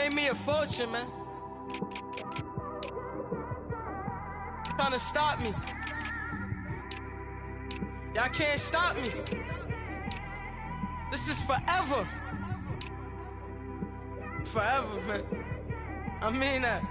made me a fortune, man. Trying to stop me. Y'all can't stop me. This is forever. Forever, man. I mean that.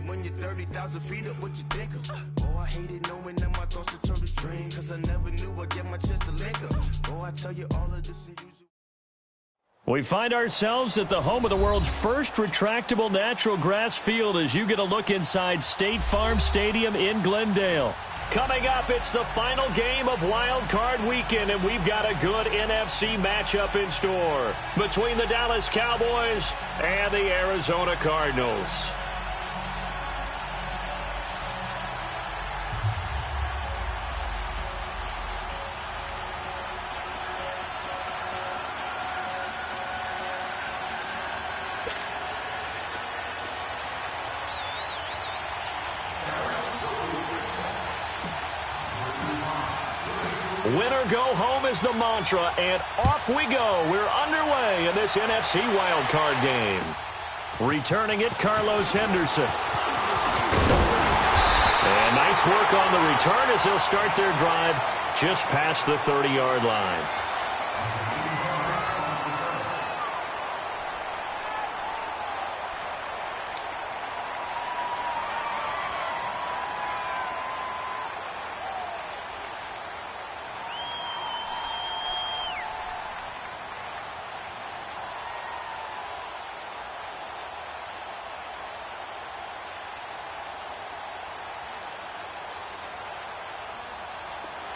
When you're 30,000 feet up, what you think of? Oh, I hated knowing that my thoughts would turn to dream, cause I never knew I'd get my chance to link up. Oh, I tell you all of this and use it. We find ourselves at the home of the world's first retractable natural grass field as you get a look inside State Farm Stadium in Glendale. Coming up, it's the final game of Wildcard Weekend, and we've got a good NFC matchup in store between the Dallas Cowboys and the Arizona Cardinals. Winner go home is the mantra, and off we go. We're underway in this NFC wildcard game. Returning it, Carlos Henderson. And nice work on the return as they'll start their drive just past the 30-yard line.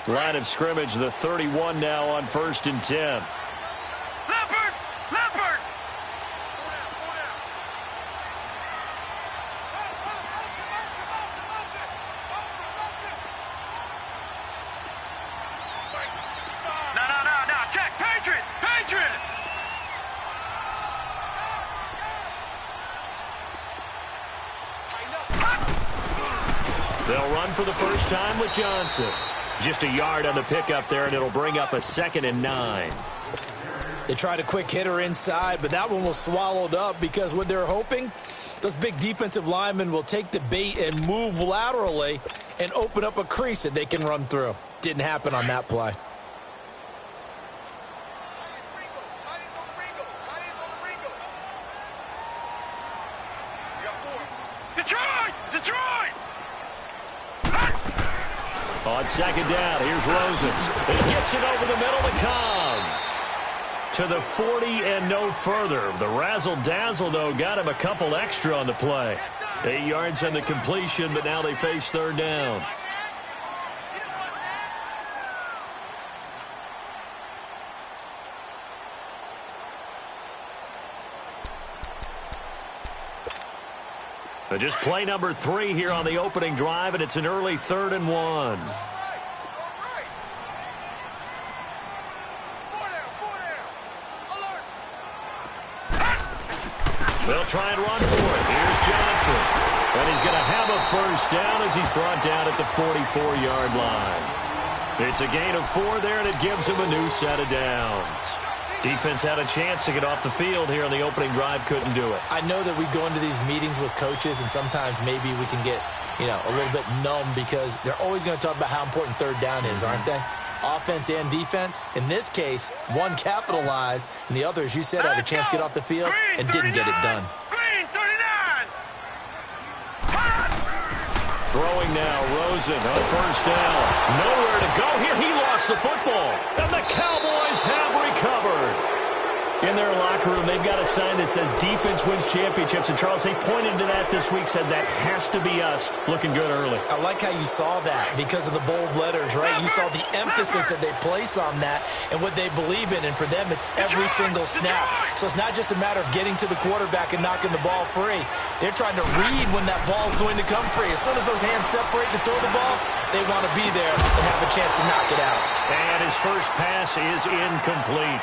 Line of scrimmage, the 31 now on 1st and 10. Leopard! Leopard! No. Check! Patriot! Patriot! They'll run for the first time with Johnson. Just a yard on the pickup there, and it'll bring up a 2nd and 9. They tried a quick hitter inside, but that one was swallowed up because what they're hoping, those big defensive linemen will take the bait and move laterally and open up a crease that they can run through. Didn't happen on that play. Detroit! On 2nd down, here's Rosen. He gets it over the middle to Cobb. To the 40 and no further. The razzle-dazzle, though, got him a couple extra on the play. 8 yards on the completion, but now they face 3rd down. Just play number 3 here on the opening drive, and it's an early 3rd and 1. They'll try and run for it. Here's Johnson. And he's going to have a first down as he's brought down at the 44-yard line. It's a gain of 4 there, and it gives him a new set of downs. Defense had a chance to get off the field here on the opening drive, couldn't do it. I know that we go into these meetings with coaches, and sometimes maybe we can get, a little bit numb because they're always going to talk about how important 3rd down is, aren't they? Offense and defense. In this case, one capitalized, and the other, as you said, had a chance to get off the field and didn't get it done. Green 39! Throwing now, Rosen on first down. Nowhere to go here. He lost the football. And the Cowboys have recovered. In their locker room, they've got a sign that says defense wins championships. And, Charles, they pointed to that this week, said that has to be us. Looking good early. I like how you saw that because of the bold letters, right? You saw the emphasis that they place on that and what they believe in. And for them, it's every single snap. So it's not just a matter of getting to the quarterback and knocking the ball free. They're trying to read when that ball's going to come free. As soon as those hands separate to throw the ball, they want to be there and have a chance to knock it out. And his first pass is incomplete.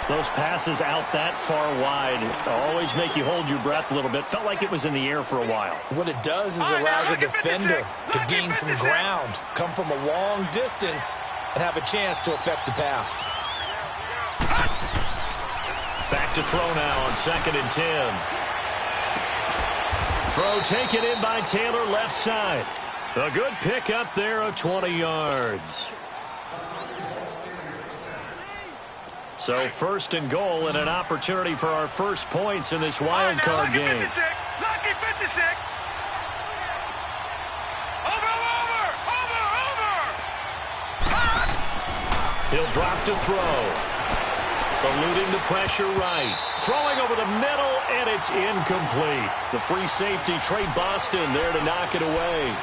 Those passes out that far wide always make you hold your breath a little bit. Felt like it was in the air for a while. What it does is allows a defender to gain some ground, come from a long distance, and have a chance to affect the pass. Back to throw now on 2nd and 10. Throw taken in by Taylor left side. A good pick up there of 20 yards. So 1st and goal and an opportunity for our first points in this wild card game. Lucky 56. Over. He'll drop to throw. Eluding the pressure right. Throwing over the middle, and it's incomplete. The free safety, Trey Boston, there to knock it away.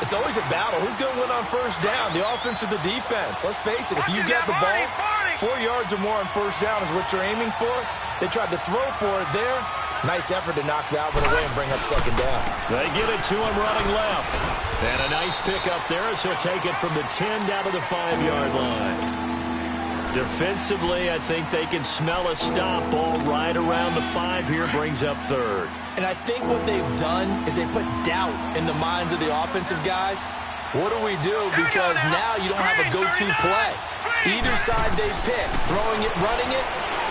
It's always a battle. Who's going to win on first down, the offense or the defense? Let's face it, if you get the ball, 4 yards or more on first down is what you're aiming for. They tried to throw for it there. Nice effort to knock that one away and bring up 2nd down. They get it to him running left. And a nice pick up there as he'll take it from the 10 down to the 5-yard line. Defensively, I think they can smell a stop. Ball right around the 5 here, brings up 3rd. And I think what they've done is they put doubt in the minds of the offensive guys. What do we do? Because now you don't have a go-to play. Either side they pick, throwing it, running it,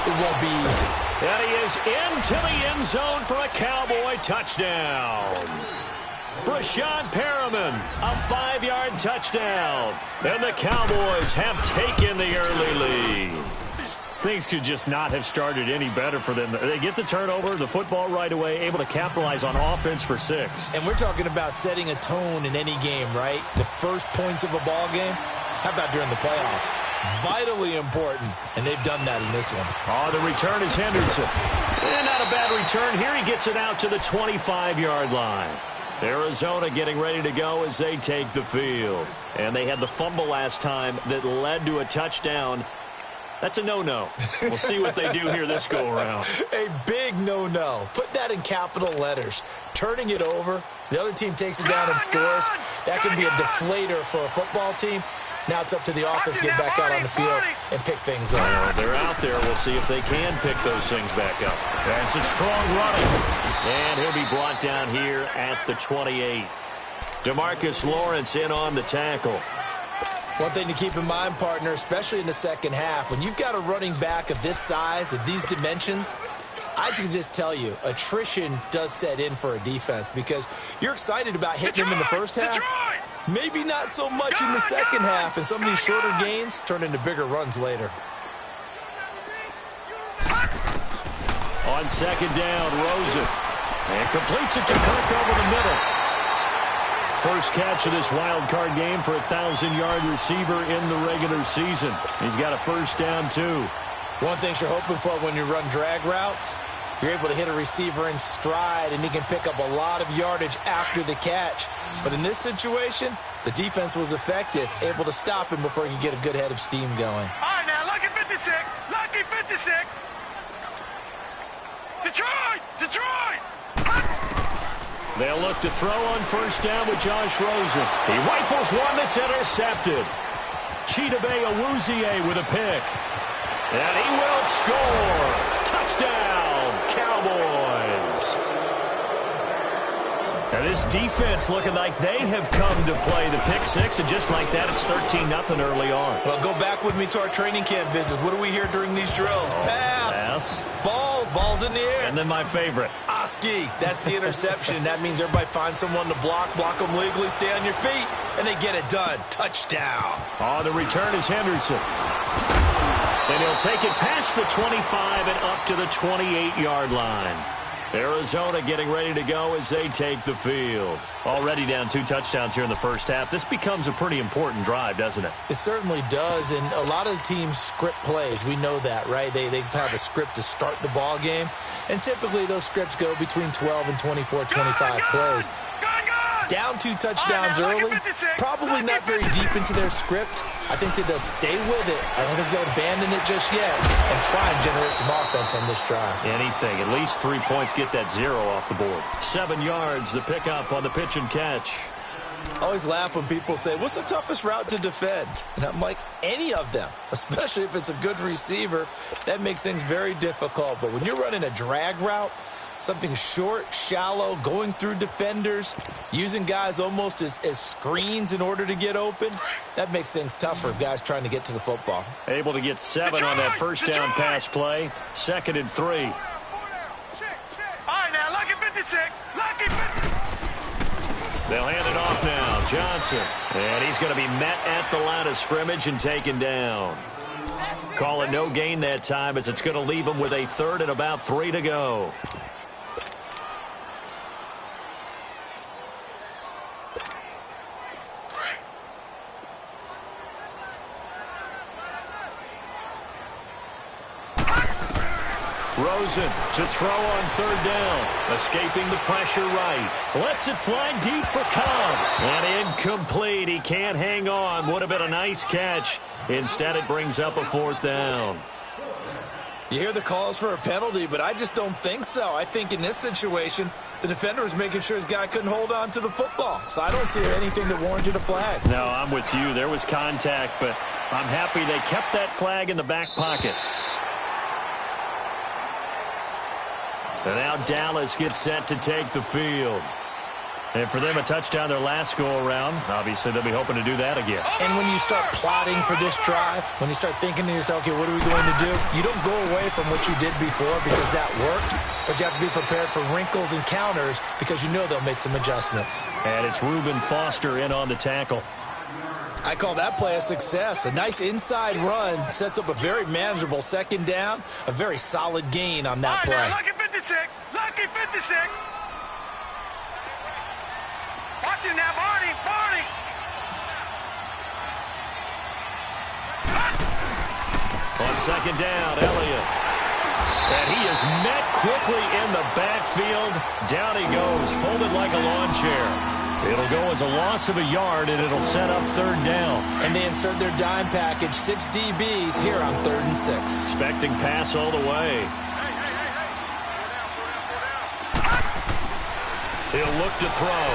it won't be easy. And he is into the end zone for a Cowboy touchdown. Brashad Perriman, a 5-yard touchdown. And the Cowboys have taken the early lead. Things could just not have started any better for them. They get the turnover, the football right away, able to capitalize on offense for 6. And we're talking about setting a tone in any game, right? The first points of a ball game. How about during the playoffs? Vitally important, and they've done that in this one. Oh, the return is Henderson. And not a bad return here. He gets it out to the 25-yard line. Arizona getting ready to go as they take the field. And they had the fumble last time that led to a touchdown. That's a no-no. We'll see what they do here this go-around. A big no-no. Put that in capital letters. Turning it over, the other team takes it down and scores. That can be a deflator for a football team. Now it's up to the offense to get back out on the field and pick things up. Well, they're out there. We'll see if they can pick those things back up. That's a strong running. And he'll be brought down here at the 28. DeMarcus Lawrence in on the tackle. One thing to keep in mind, partner, especially in the second half, when you've got a running back of this size, of these dimensions, I can just tell you, attrition does set in for a defense because you're excited about hitting him in the first half. Maybe not so much in the second half, and some of these shorter gains turn into bigger runs later. On 2nd down, Rosen. And completes it to Kirk over the middle. First catch of this wild card game for a 1,000-yard receiver in the regular season. He's got a first down, too. One thing you're hoping for when you run drag routes, you're able to hit a receiver in stride, and he can pick up a lot of yardage after the catch. But in this situation, the defense was effective, able to stop him before he could get a good head of steam going. All right, now, lucky 56. Lucky 56. Detroit! They'll look to throw on first down with Josh Rosen. He rifles one that's intercepted. Chidobe Awuzie with a pick. And he will score. Touchdown, Cowboys. And this defense looking like they have come to play. The pick six, and just like that, it's 13-0 early on. Well, go back with me to our training camp visits. What do we hear during these drills? Pass. Ball's in the air. And then my favorite. Oski. That's the interception. That means everybody finds someone to block them legally, stay on your feet, and they get it done. Touchdown. Oh, the return is Henderson. And he'll take it past the 25 and up to the 28-yard line. Arizona getting ready to go as they take the field. Already down 2 touchdowns here in the first half. This becomes a pretty important drive, doesn't it? It certainly does, and a lot of the teams script plays. We know that, right? They have a script to start the ball game, and typically those scripts go between 12 and 24, 25 plays. Down 2 touchdowns early, probably not very deep into their script. I think that they'll stay with it. I don't think they'll abandon it just yet and try and generate some offense on this drive. Anything. At least 3 points, get that 0 off the board. 7 yards, the pickup on the pitch and catch. I always laugh when people say, what's the toughest route to defend? And I'm like, any of them, especially if it's a good receiver. That makes things very difficult. But when you're running a drag route, something short, shallow, going through defenders, using guys almost as screens in order to get open, that makes things tougher, guys trying to get to the football. Able to get 7 on that first down pass play. 2nd and 3. All right, now, lucky 56. Lucky 56. They'll hand it off now. Johnson. And he's going to be met at the line of scrimmage and taken down. Call it no gain that time as it's going to leave him with a 3rd and about 3 to go. Rosen to throw on 3rd down. Escaping the pressure right. Lets it fly deep for Cobb. And incomplete. He can't hang on. Would have been a nice catch. Instead, it brings up a 4th down. You hear the calls for a penalty, but I just don't think so. I think in this situation, the defender was making sure his guy couldn't hold on to the football. So I don't see anything that warranted a flag. No, I'm with you. There was contact, but I'm happy they kept that flag in the back pocket. And now Dallas gets set to take the field. And for them, a touchdown their last go-around. Obviously, they'll be hoping to do that again. And when you start plotting for this drive, when you start thinking to yourself, okay, what are we going to do? You don't go away from what you did before because that worked, but you have to be prepared for wrinkles and counters because you know they'll make some adjustments. And it's Reuben Foster in on the tackle. I call that play a success. A nice inside run sets up a very manageable 2nd down, a very solid gain on that play. Lucky 56. Lucky 56. Watch it now, Barney. Barney. On 2nd down, Elliott. And he is met quickly in the backfield. Down he goes, folded like a lawn chair. It'll go as a loss of a yard, and it'll set up 3rd down. And they insert their dime package, 6 DBs here on 3rd and 6. Expecting pass all the way. He'll look to throw.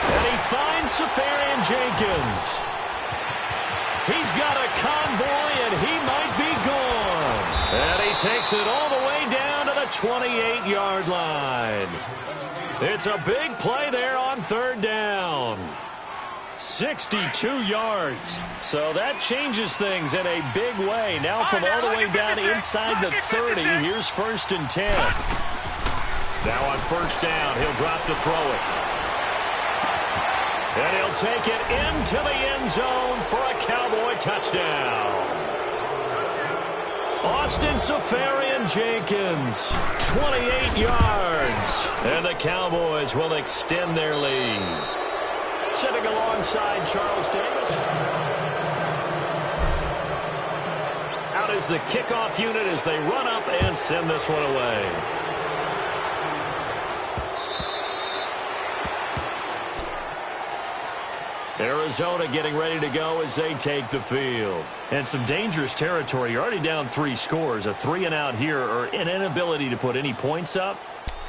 And he finds Safarian Jenkins. He's got a convoy, and he might be gone. And he takes it all the way down to the 28-yard line. It's a big play there on 3rd down. 62 yards. So that changes things in a big way. Now from all the way down inside the 30, here's 1st and 10. Now on 1st down, he'll drop to throw it. And he'll take it into the end zone for a Cowboy touchdown. Austin Safarian Jenkins, 28 yards. And the Cowboys will extend their lead. Sitting alongside Charles Davis. Out is the kickoff unit as they run up and send this one away. Arizona getting ready to go as they take the field. And some dangerous territory. You're already down 3 scores. A 3-and-out here or an inability to put any points up.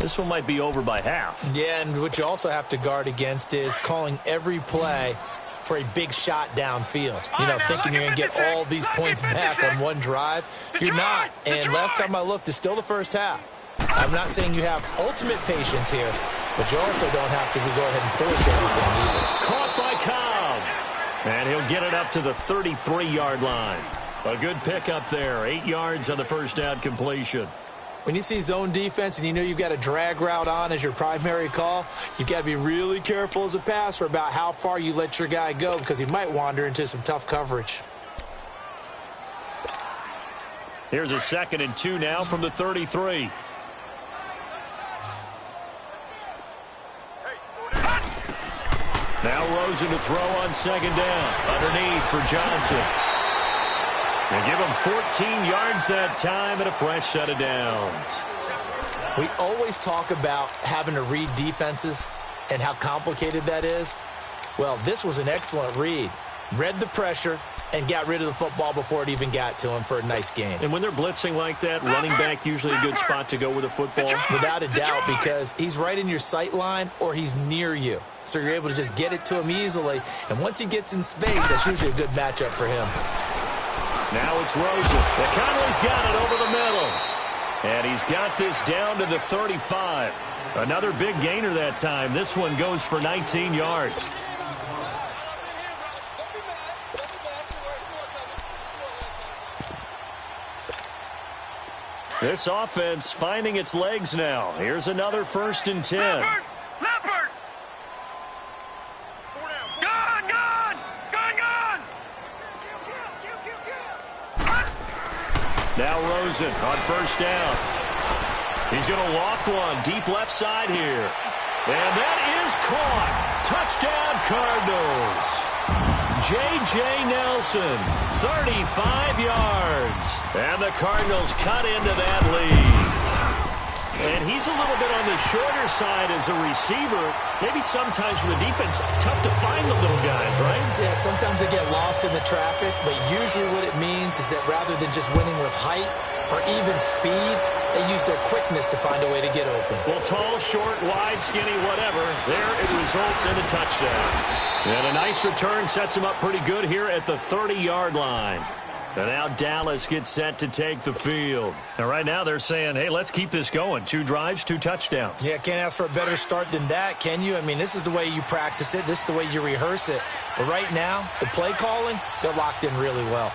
This one might be over by half. Yeah, and what you also have to guard against is calling every play for a big shot downfield. You know, thinking you're going to get all these points back on one drive. You're not. And last time I looked, it's still the first half. I'm not saying you have ultimate patience here, but you also don't have to go ahead and force everything either. Caught by Cobb. And he'll get it up to the 33-yard line. A good pickup there. 8 yards on the first down completion. When you see zone defense and you know you've got a drag route on as your primary call, you've got to be really careful as a passer about how far you let your guy go because he might wander into some tough coverage. Here's a 2nd and 2 now from the 33. Now Rosen to throw on second down. Underneath for Johnson. They give him 14 yards that time and a fresh set of downs. We always talk about having to read defenses and how complicated that is. Well, this was an excellent read. Read the pressure and got rid of the football before it even got to him for a nice gain. And when they're blitzing like that, running back usually a good spot to go with the football? Without a doubt, because he's right in your sight line or he's near you. So you're able to just get it to him easily. And once he gets in space, that's usually a good matchup for him. Now it's Rosen. Conley's got it over the middle. And he's got this down to the 35. Another big gainer that time. This one goes for 19 yards. This offense finding its legs now. Here's another 1st and 10. Leopard! Gone! Now Rosen on 1st down. He's going to loft one deep left side here. And that is caught. Touchdown Cardinals. J.J. Nelson, 35 yards. And the Cardinals cut into that lead. And he's a little bit on the shorter side as a receiver. Maybe sometimes for the defense, tough to find the little guys, right? Yeah, sometimes they get lost in the traffic, but usually what it means is that rather than just winning with height or even speed, they use their quickness to find a way to get open. Well, tall, short, wide, skinny, whatever, there it results in a touchdown. And a nice return sets him up pretty good here at the 30-yard line. And now Dallas gets set to take the field. And right now they're saying, hey, let's keep this going. 2 drives, 2 touchdowns. Yeah, can't ask for a better start than that, can you? I mean, this is the way you practice it. This is the way you rehearse it. But right now, the play calling, they're locked in really well.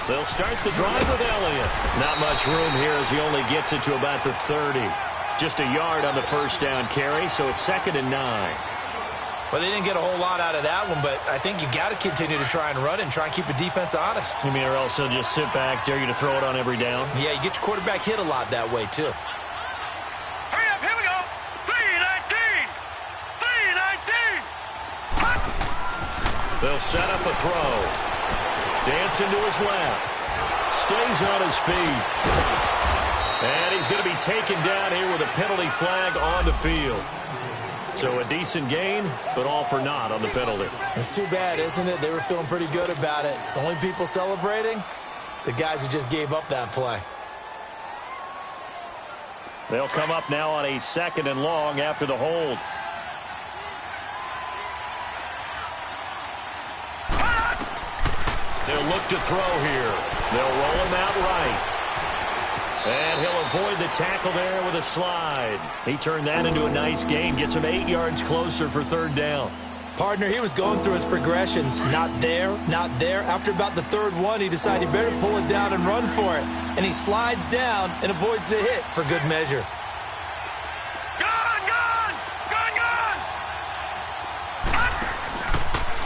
They'll start the drive with Elliott. Not much room here as he only gets it to about the 30. Just a yard on the 1st down carry, so it's 2nd and 9. Well, they didn't get a whole lot out of that one, but I think you got to continue to try and run and try and keep the defense honest. You mean or else they'll just sit back, dare you to throw it on every down? Yeah, you get your quarterback hit a lot that way, too. Hurry up, here we go. 3-19. They'll set up a throw. Dancing to his left. Stays on his feet. And he's going to be taken down here with a penalty flag on the field. So a decent gain, but all for naught on the penalty. It's too bad, isn't it? They were feeling pretty good about it. The only people celebrating, the guys who just gave up that play. They'll come up now on a 2nd and long after the hold. They'll look to throw here. They'll roll him out right. And he'll avoid the tackle there with a slide. He turned that into a nice gain. Gets him 8 yards closer for 3rd down. Partner, he was going through his progressions. Not there, not there. After about the 3rd one, he decided he better pull it down and run for it. And he slides down and avoids the hit for good measure.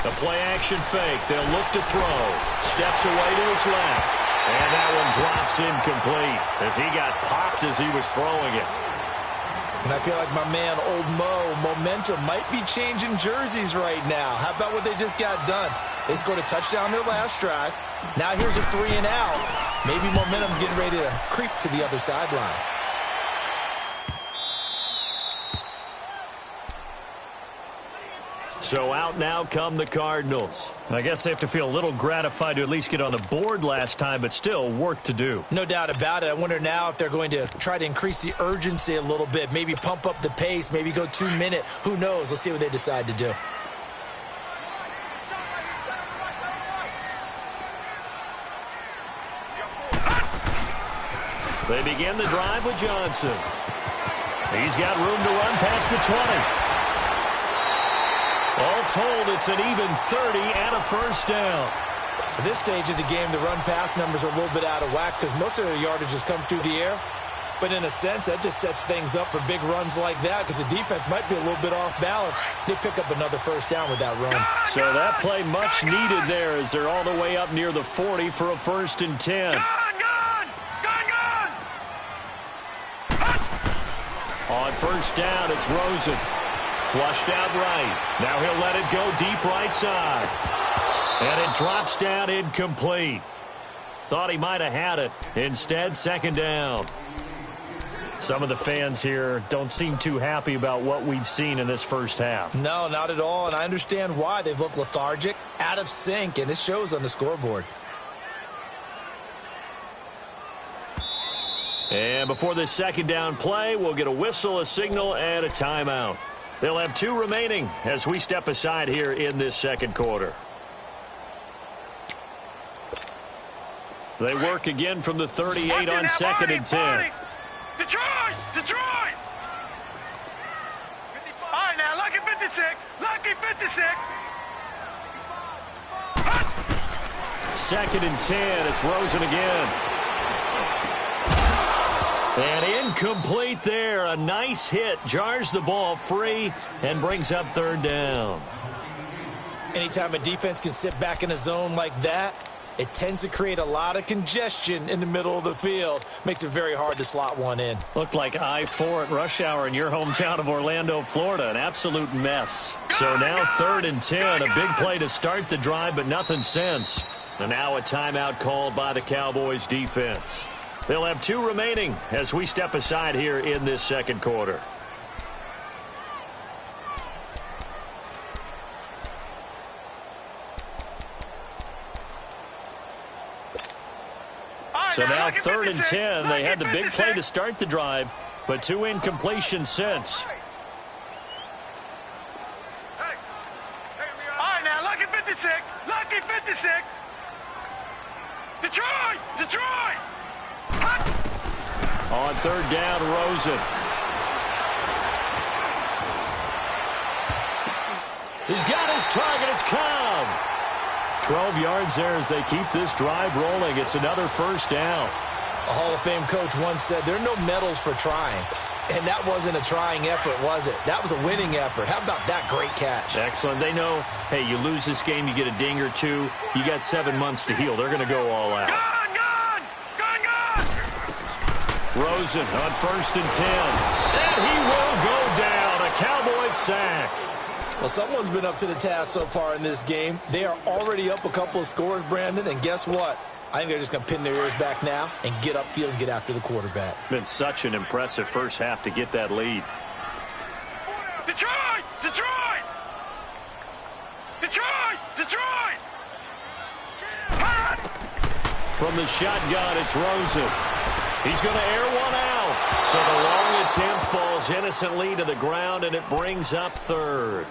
A play-action fake. They'll look to throw. Steps away to his left. And that one drops incomplete as he got popped as he was throwing it. And I feel like my man, Old Mo, momentum might be changing jerseys right now. How about what they just got done? They scored a touchdown their last drive. Now here's a 3 and out. Maybe momentum's getting ready to creep to the other sideline. So out now come the Cardinals. I guess they have to feel a little gratified to at least get on the board last time, but still work to do. No doubt about it. I wonder now if they're going to try to increase the urgency a little bit, maybe pump up the pace, maybe go 2-minute. Who knows? Let's see what they decide to do. They begin the drive with Johnson. He's got room to run past the 20. All told, it's an even 30 and a 1st down. At this stage of the game, the run-pass numbers are a little bit out of whack because most of their yardage has come through the air. But in a sense, that just sets things up for big runs like that because the defense might be a little bit off balance. They pick up another 1st down with that run. So that play much needed there as they're all the way up near the 40 for a 1st and 10. On 1st down, it's Rosen. Flushed out right. Now he'll let it go deep right side. And it drops down incomplete. Thought he might have had it. Instead, second down. Some of the fans here don't seem too happy about what we've seen in this first half. No, not at all, and I understand why. They've looked lethargic, out of sync, and it shows on the scoreboard. And before this second down play, we'll get a whistle, a signal, and a timeout. They'll have 2 remaining as we step aside here in this second quarter. They work again from the 38 on second and 10. Detroit! Detroit! All right, now, lucky 56. Lucky 56. Second and 10. It's Rosen again. And incomplete there. A nice hit. Jars the ball free and brings up third down. Anytime a defense can sit back in a zone like that, it tends to create a lot of congestion in the middle of the field. Makes it very hard to slot one in. Looked like I-4 at rush hour in your hometown of Orlando, Florida. An absolute mess. So now third and 10. A big play to start the drive, but nothing since. And now a timeout called by the Cowboys defense. They'll have 2 remaining as we step aside here in this second quarter. So now third and 10. They had the big play to start the drive, but 2 incompletions since. All right, now, lucky 56. Lucky 56. Detroit! Detroit! On third down, Rosen. He's got his target. It's Cobb. 12 yards there as they keep this drive rolling. It's another first down. A Hall of Fame coach once said there are no medals for trying. And that wasn't a trying effort, was it? That was a winning effort. How about that great catch? Excellent. They know, hey, you lose this game, you get a ding or 2. You got 7 months to heal. They're going to go all out. Gone! Rosen on first and 10. And he will go down. A Cowboys sack. Well, someone's been up to the task so far in this game. They are already up a couple of scores, Brandon, and guess what? I think they're just going to pin their ears back now and get upfield and get after the quarterback. Been such an impressive first half to get that lead. Detroit! Detroit! Detroit! Detroit! From the shotgun, it's Rosen. He's going to air one out. So the long attempt falls innocently to the ground, and it brings up third.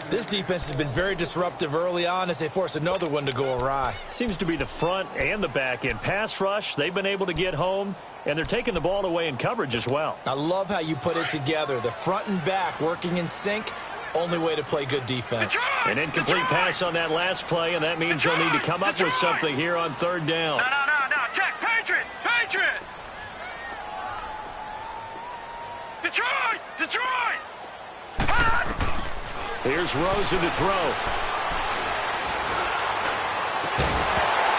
This defense has been very disruptive early on as they force another one to go awry. Seems to be the front and the back end. Pass rush, they've been able to get home, and they're taking the ball away in coverage as well. I love how you put it together. The front and back working in sync. Only way to play good defense. An incomplete pass on that last play, and that means they'll need to come up with something here on third down. No. Check. Patriot! Detroit! Here's Rosen to throw.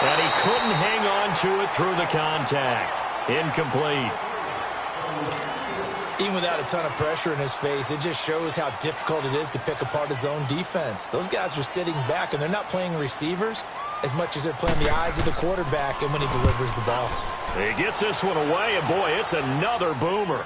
And he couldn't hang on to it through the contact. Incomplete. Even without a ton of pressure in his face, it just shows how difficult it is to pick apart his own defense. Those guys are sitting back, and they're not playing receivers as much as they're playing the eyes of the quarterback and when he delivers the ball. He gets this one away, and boy, it's another boomer.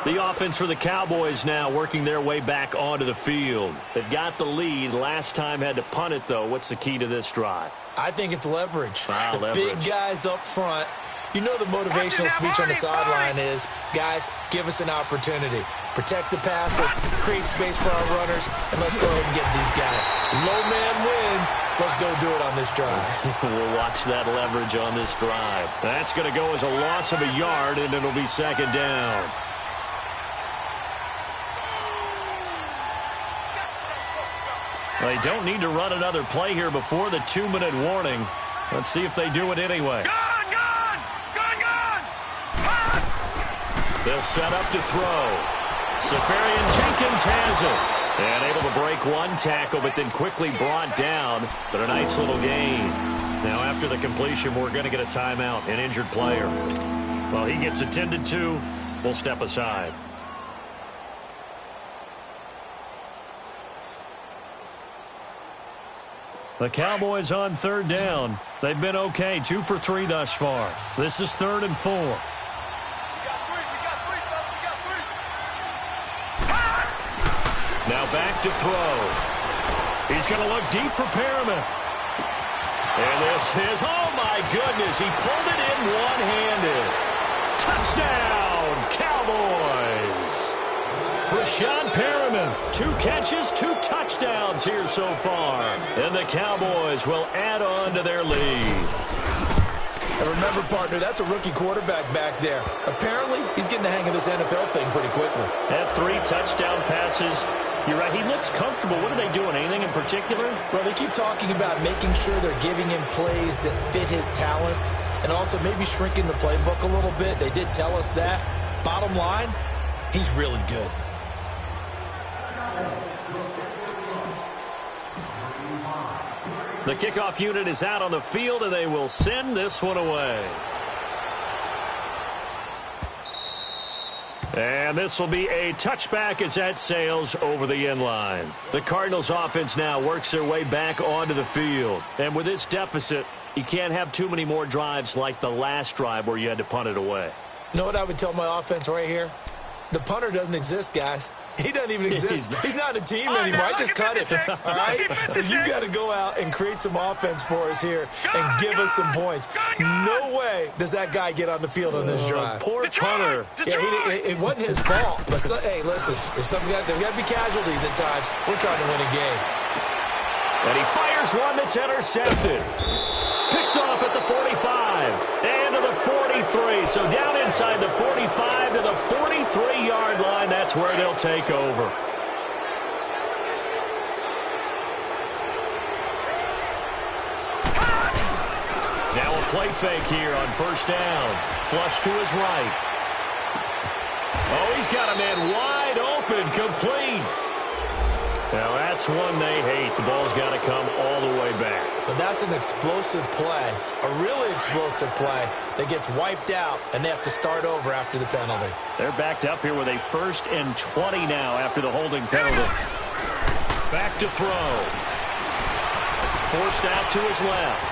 The offense for the Cowboys now working their way back onto the field. They've got the lead. Last time had to punt it, though. What's the key to this drive? I think it's leverage. Leverage. Big guys up front. You know the motivational speech on the sideline is, guys, give us an opportunity. Protect the passer, create space for our runners, and let's go ahead and get these guys. Low man wins. Let's go do it on this drive. We'll watch that leverage on this drive. That's going to go as a loss of a yard, and it'll be second down. They don't need to run another play here before the 2-minute warning. Let's see if they do it anyway. Gone! They'll set up to throw. Safarian Jenkins has it. And able to break one tackle, but then quickly brought down. But a nice little gain. Now after the completion, we're going to get a timeout, an injured player. Well, he gets attended to. will step aside. The Cowboys on third down. They've been okay, 2 for 3 thus far. This is 3rd and 4. Now back to throw. He's going to look deep for Perriman. And this is, oh my goodness, he pulled it in one-handed. Touchdown, Cowboys. Rashawn Perriman, 2 catches, 2 touchdowns here so far. And the Cowboys will add on to their lead. And remember, partner, that's a rookie quarterback back there. Apparently, he's getting the hang of this NFL thing pretty quickly. Had 3 touchdown passes. You're right, he looks comfortable. What are they doing, anything in particular? Well, they keep talking about making sure they're giving him plays that fit his talents and also maybe shrinking the playbook a little bit. They did tell us that. Bottom line, he's really good. The kickoff unit is out on the field, and they will send this one away. And this will be a touchback as that sails over the end line. The Cardinals offense now works their way back onto the field. And with this deficit, you can't have too many more drives like the last drive where you had to punt it away. You know what I would tell my offense right here? The punter doesn't exist, guys. He doesn't even exist. He's not a team anymore. I just cut it, all right? So you got to go out and create some offense for us here and give us some points. No way does that guy get on the field on this drive. Poor punter. Yeah, it wasn't his fault. But hey, listen, there's got to be casualties at times. We're trying to win a game. And he fires one that's intercepted. Picked off at the 45 and to the 43. So down inside the 45 to the 43-yard line. That's where they'll take over. Now a play fake here on first down. Flush to his right. Oh, he's got a man wide open, complete. Now, that's one they hate. The ball's got to come all the way back. So that's an explosive play, a really explosive play that gets wiped out, and they have to start over after the penalty. They're backed up here with a 1st and 20 now after the holding penalty. Back to throw. Forced out to his left.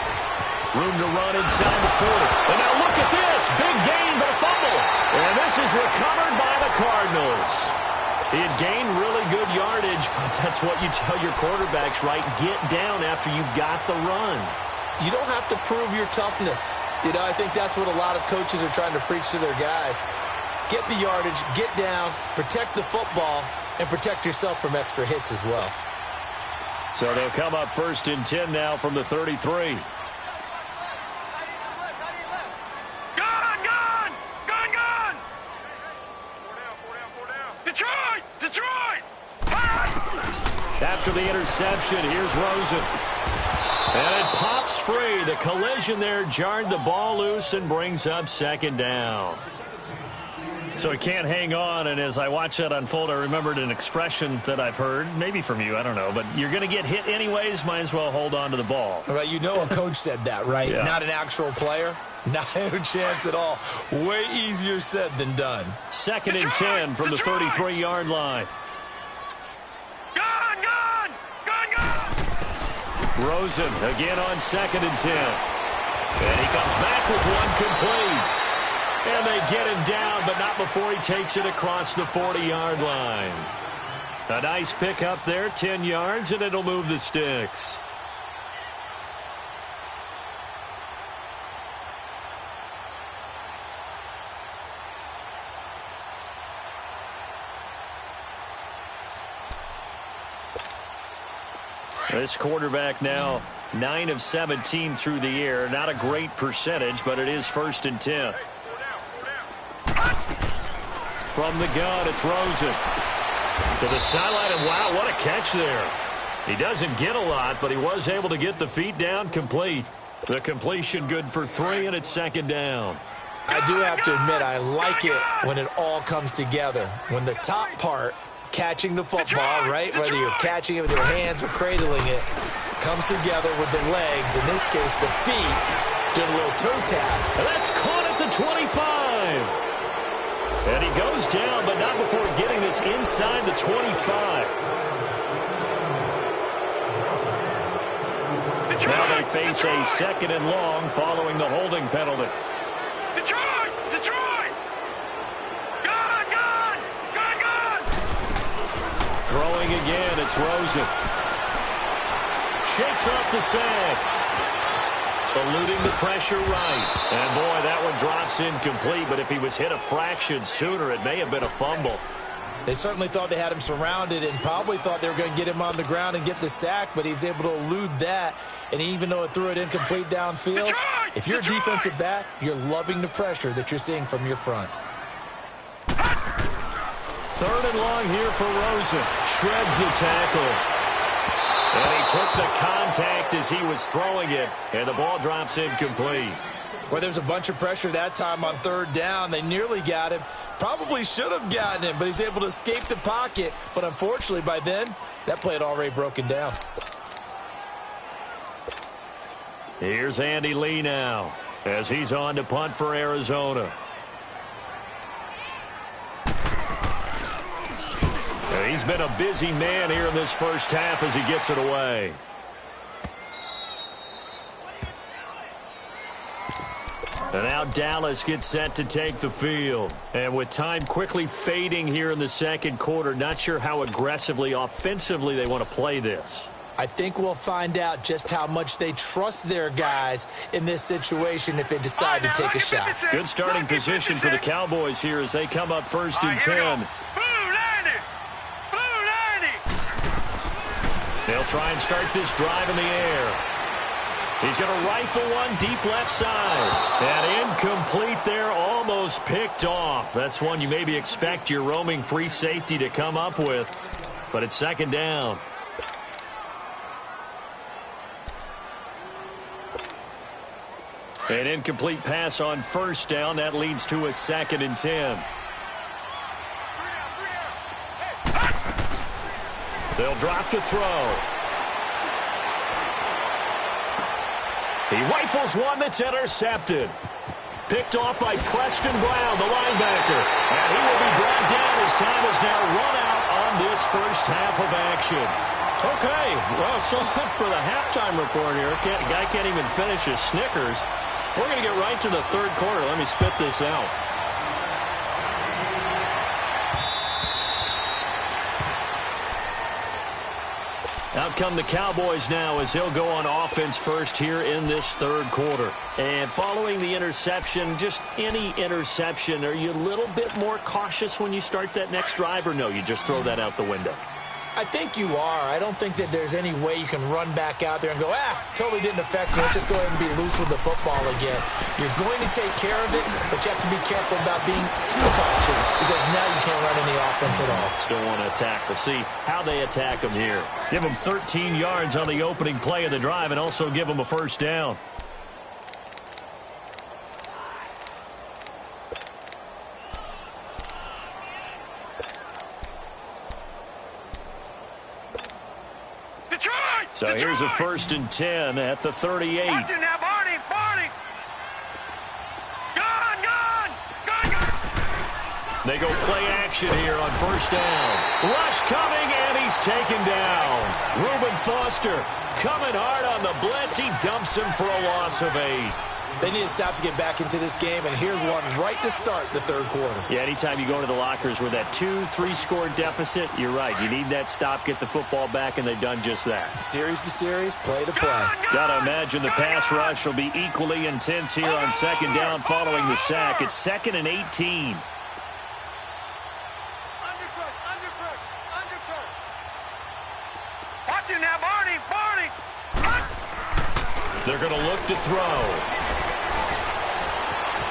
Room to run inside the 40. And now look at this. Big gain, but a fumble. And this is recovered by the Cardinals. He had gained really good yardage, but that's what you tell your quarterbacks, right? Get down after you got the run. You don't have to prove your toughness. You know, I think that's what a lot of coaches are trying to preach to their guys. Get the yardage, get down, protect the football, and protect yourself from extra hits as well. So they'll come up 1st and 10 now from the 33. After the interception, here's Rosen. And it pops free. The collision there jarred the ball loose and brings up 2nd down. So he can't hang on, and as I watch that unfold, I remembered an expression that I've heard, maybe from you, I don't know, but you're going to get hit anyways, might as well hold on to the ball. All right, you know a coach said that, right? Yeah. Not an actual player. Not a chance at all. Way easier said than done. 2nd and 10 from the 33-yard line. Rosen again on 2nd and 10. And he comes back with one complete. And they get him down, but not before he takes it across the 40-yard line. A nice pick up there, 10 yards, and it'll move the sticks. This quarterback now 9 of 17 through the air. Not a great percentage, but it is 1st and 10. From the gun, it's Rosen. To the sideline, and wow, what a catch there. He doesn't get a lot, but he was able to get the feet down complete. The completion good for 3, and it's 2nd down. I do have to admit, I like it when it all comes together. When the top part, catching the football, right, whether you're catching it with your hands or cradling it, comes together with the legs, in this case the feet, doing a little toe tap. And that's caught at the 25. And he goes down, but not before getting this inside the 25. Detroit, Now they face Detroit. a 2nd and long following the holding penalty. Detroit! Detroit! Gone! Gone! Gone! Gone! Throwing again, it's Rosen. Shakes off the sack. Eluding the pressure right. And boy, that one drops incomplete, but if he was hit a fraction sooner, it may have been a fumble. They certainly thought they had him surrounded and probably thought they were going to get him on the ground and get the sack, but he was able to elude that. And even though it threw it incomplete downfield, if you're a defensive back, you're loving the pressure that you're seeing from your front. 3rd and long here for Rosen. Shreds the tackle. And he took the contact as he was throwing it, and the ball drops incomplete. Well, there's a bunch of pressure that time on 3rd down. They nearly got him. Probably should have gotten him, but he's able to escape the pocket. But unfortunately, by then, that play had already broken down. Here's Andy Lee now as he's on to punt for Arizona. He's been a busy man here in this first half as he gets it away. And now Dallas gets set to take the field. And with time quickly fading here in the 2nd quarter, not sure how aggressively, offensively they want to play this. I think we'll find out just how much they trust their guys in this situation if they decide to take a shot. Good starting position for the Cowboys here as they come up 1st and 10. They'll try and start this drive in the air. He's going to rifle one deep left side. And incomplete there, almost picked off. That's one you maybe expect your roaming free safety to come up with. But it's 2nd down. An incomplete pass on 1st down. That leads to a 2nd and 10. They'll drop to throw. He rifles one that's intercepted. Picked off by Preston Brown, the linebacker. And he will be brought down as time is now run out on this first half of action. Okay, well, so much for the halftime report here. Guy can't even finish his Snickers. We're going to get right to the 3rd quarter. Let me spit this out. Out come the Cowboys now as they'll go on offense first here in this 3rd quarter. And following the interception, just any interception, are you a little bit more cautious when you start that next drive, or no, you just throw that out the window? I think you are. I don't think that there's any way you can run back out there and go, totally didn't affect me. Let's just go ahead and be loose with the football again. You're going to take care of it, but you have to be careful about being too cautious because now you can't run any offense at all. Still want to attack. We'll see how they attack them here. Give them 13 yards on the opening play of the drive and also give them a 1st down. So here's a 1st and 10 at the 38. Watch it now, Barney, Barney. Gone, gone, gone, gone. They go play action here on 1st down. Rush coming, and he's taken down. Reuben Foster coming hard on the blitz. He dumps him for a loss of 8. They need to stop to get back into this game, and here's one right to start the 3rd quarter. Yeah, anytime you go into the lockers with that 2-3 score deficit, you're right. You need that stop, get the football back, and they've done just that. Series to series, play to play. Got to imagine the pass rush will be equally intense here on 2nd down following the sack. It's 2nd and 18. Watch it now, Barney, Barney. They're going to look to throw.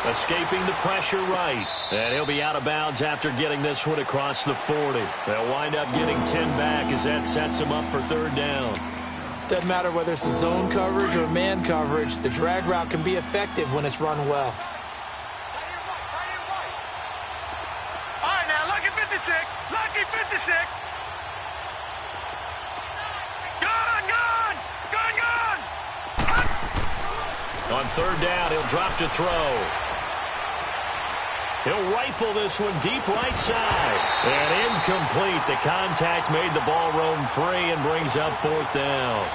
Escaping the pressure right. And he'll be out of bounds after getting this one across the 40. They'll wind up getting 10 back as that sets them up for 3rd down. Doesn't matter whether it's a zone coverage or man coverage, the drag route can be effective when it's run well. All right, now, lucky 56. Lucky 56. Gone, gone, gone, gone. On 3rd down, he'll drop to throw. He'll rifle this one deep right side. And incomplete. The contact made the ball roam free and brings up 4th down.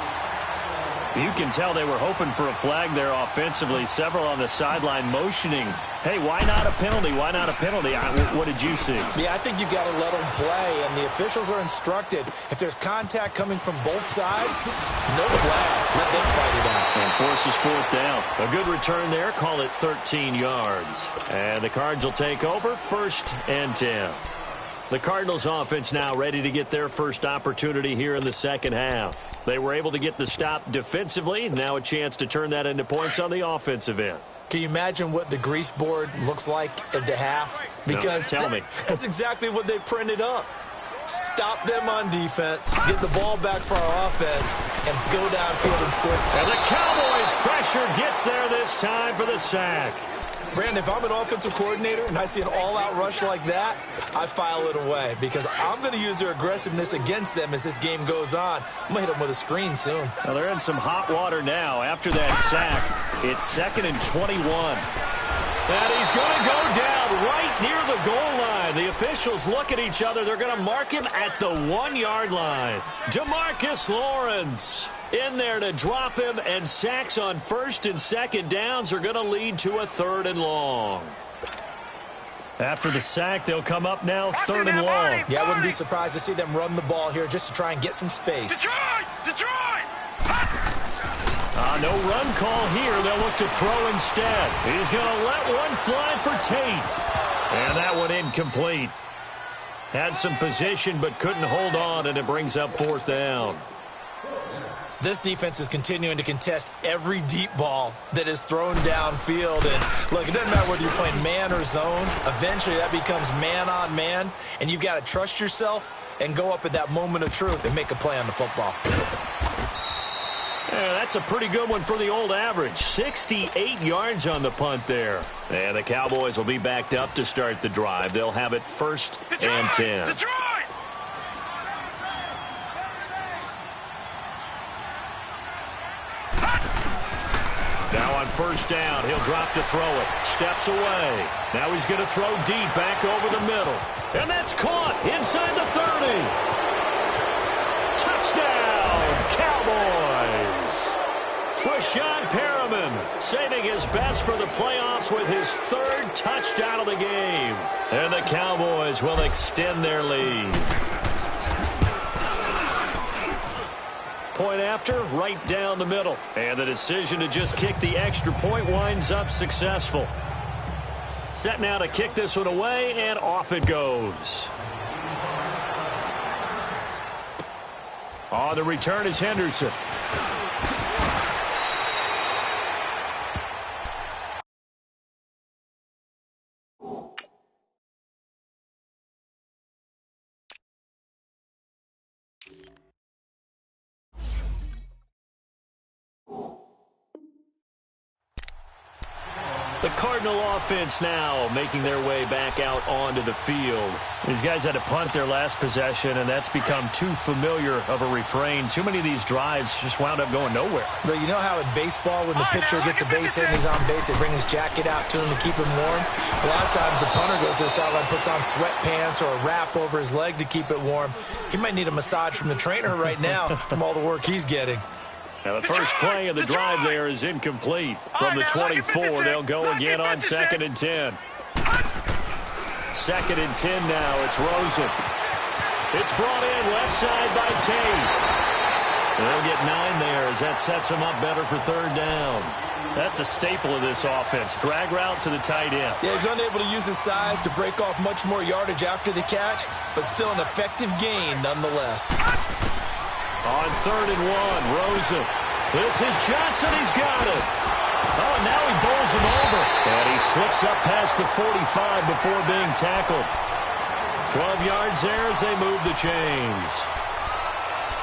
You can tell they were hoping for a flag there offensively. Several on the sideline motioning, hey, why not a penalty? Why not a penalty? What did you see? Yeah, I think you've got to let them play, and the officials are instructed. If there's contact coming from both sides, no flag. Let them fight it out. And forces 4th down. A good return there. Call it 13 yards. And the Cards will take over 1st and 10. The Cardinals offense now ready to get their first opportunity here in the second half. They were able to get the stop defensively. Now a chance to turn that into points on the offensive end. Can you imagine what the grease board looks like at the half? Because no, tell me. That's exactly what they printed up. Stop them on defense, get the ball back for our offense, and go downfield and score. And the Cowboys' pressure gets there this time for the sack. Brandon, if I'm an offensive coordinator and I see an all-out rush like that, I file it away because I'm going to use their aggressiveness against them as this game goes on. I'm going to hit them with a screen soon. Well, they're in some hot water now after that sack. It's 2nd and 21. And he's going to go down right near the goal line. The officials look at each other. They're going to mark him at the 1-yard line. DeMarcus Lawrence in there to drop him, and sacks on 1st and 2nd downs are going to lead to a 3rd and long. After the sack, they'll come up now 3rd and long. Yeah, I wouldn't be surprised to see them run the ball here just to try and get some space. Detroit! No run call here. They'll look to throw instead. He's going to let one fly for Tate. And that one incomplete. Had some position but couldn't hold on, and it brings up 4th down. This defense is continuing to contest every deep ball that is thrown downfield. And look, it doesn't matter whether you're playing man or zone. Eventually that becomes man on man, and you've got to trust yourself and go up at that moment of truth and make a play on the football. Yeah, that's a pretty good one for the old average. 68 yards on the punt there. And the Cowboys will be backed up to start the drive. They'll have it 1st and 10. Detroit! Now on 1st down, he'll drop to throw it. Steps away. Now he's going to throw deep back over the middle. And that's caught inside the 30. Touchdown, Cowboys. Brashad Perriman saving his best for the playoffs with his 3rd touchdown of the game. And the Cowboys will extend their lead. Point after, right down the middle. And the decision to just kick the extra point winds up successful. Set now to kick this one away, and off it goes. On the return is Henderson. The Cardinal offense now making their way back out onto the field. These guys had to punt their last possession, and that's become too familiar of a refrain. Too many of these drives just wound up going nowhere. But you know how in baseball, when the pitcher gets a base hit and he's on base, they bring his jacket out to him to keep him warm? A lot of times the punter goes to the sideline, puts on sweatpants or a wrap over his leg to keep it warm. He might need a massage from the trainer right now from all the work he's getting. Now the first play of the drive there is incomplete. From the 24, they'll go again on 2nd and 10. 2nd and 10 now. It's Rosen. It's brought in left side by Tate. They'll get 9 there as that sets them up better for 3rd down. That's a staple of this offense. Drag route to the tight end. Yeah, he's unable to use his size to break off much more yardage after the catch, but still an effective gain nonetheless. On 3rd and 1, Rosen. This is Johnson. He's got it. Oh, and now he bowls him over. And he slips up past the 45 before being tackled. 12 yards there as they move the chains.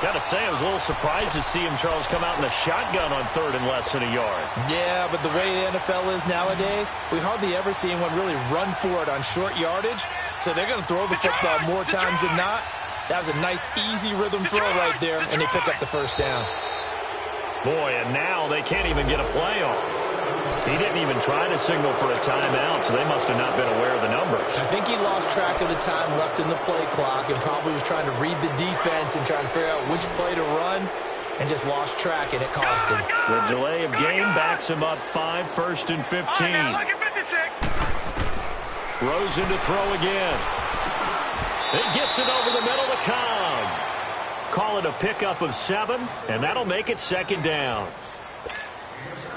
Got to say, I was a little surprised to see him, Charles, come out in the shotgun on 3rd and less than a yard. Yeah, but the way the NFL is nowadays, we hardly ever see anyone really run for it on short yardage. So they're going to throw the football more times than not. That was a nice, easy rhythm throw right there, and they pick up the 1st down. Boy, and now they can't even get a play off. He didn't even try to signal for a timeout, so they must have not been aware of the numbers. I think he lost track of the time left in the play clock and probably was trying to read the defense and trying to figure out which play to run and just lost track, and it cost him. The delay of game backs him up 5, 1st and 15. Rosen to throw again. It gets it over the middle to Cobb. Call it a pickup of 7, and that'll make it 2nd down.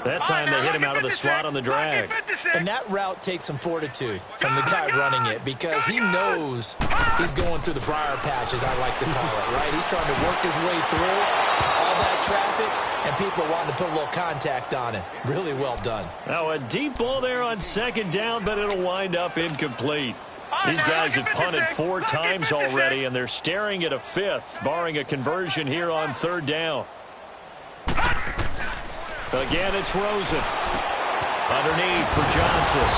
That time they hit him out of the slot on the drag. And that route takes some fortitude from the guy running it because he knows he's going through the briar patch, as I like to call it, right? He's trying to work his way through all that traffic, and people are wanting to put a little contact on it. Really well done. Now a deep ball there on 2nd down, but it'll wind up incomplete. These guys have punted 4 times already, and they're staring at a 5th, barring a conversion here on 3rd down. Again, it's Rosen. Underneath for Johnson.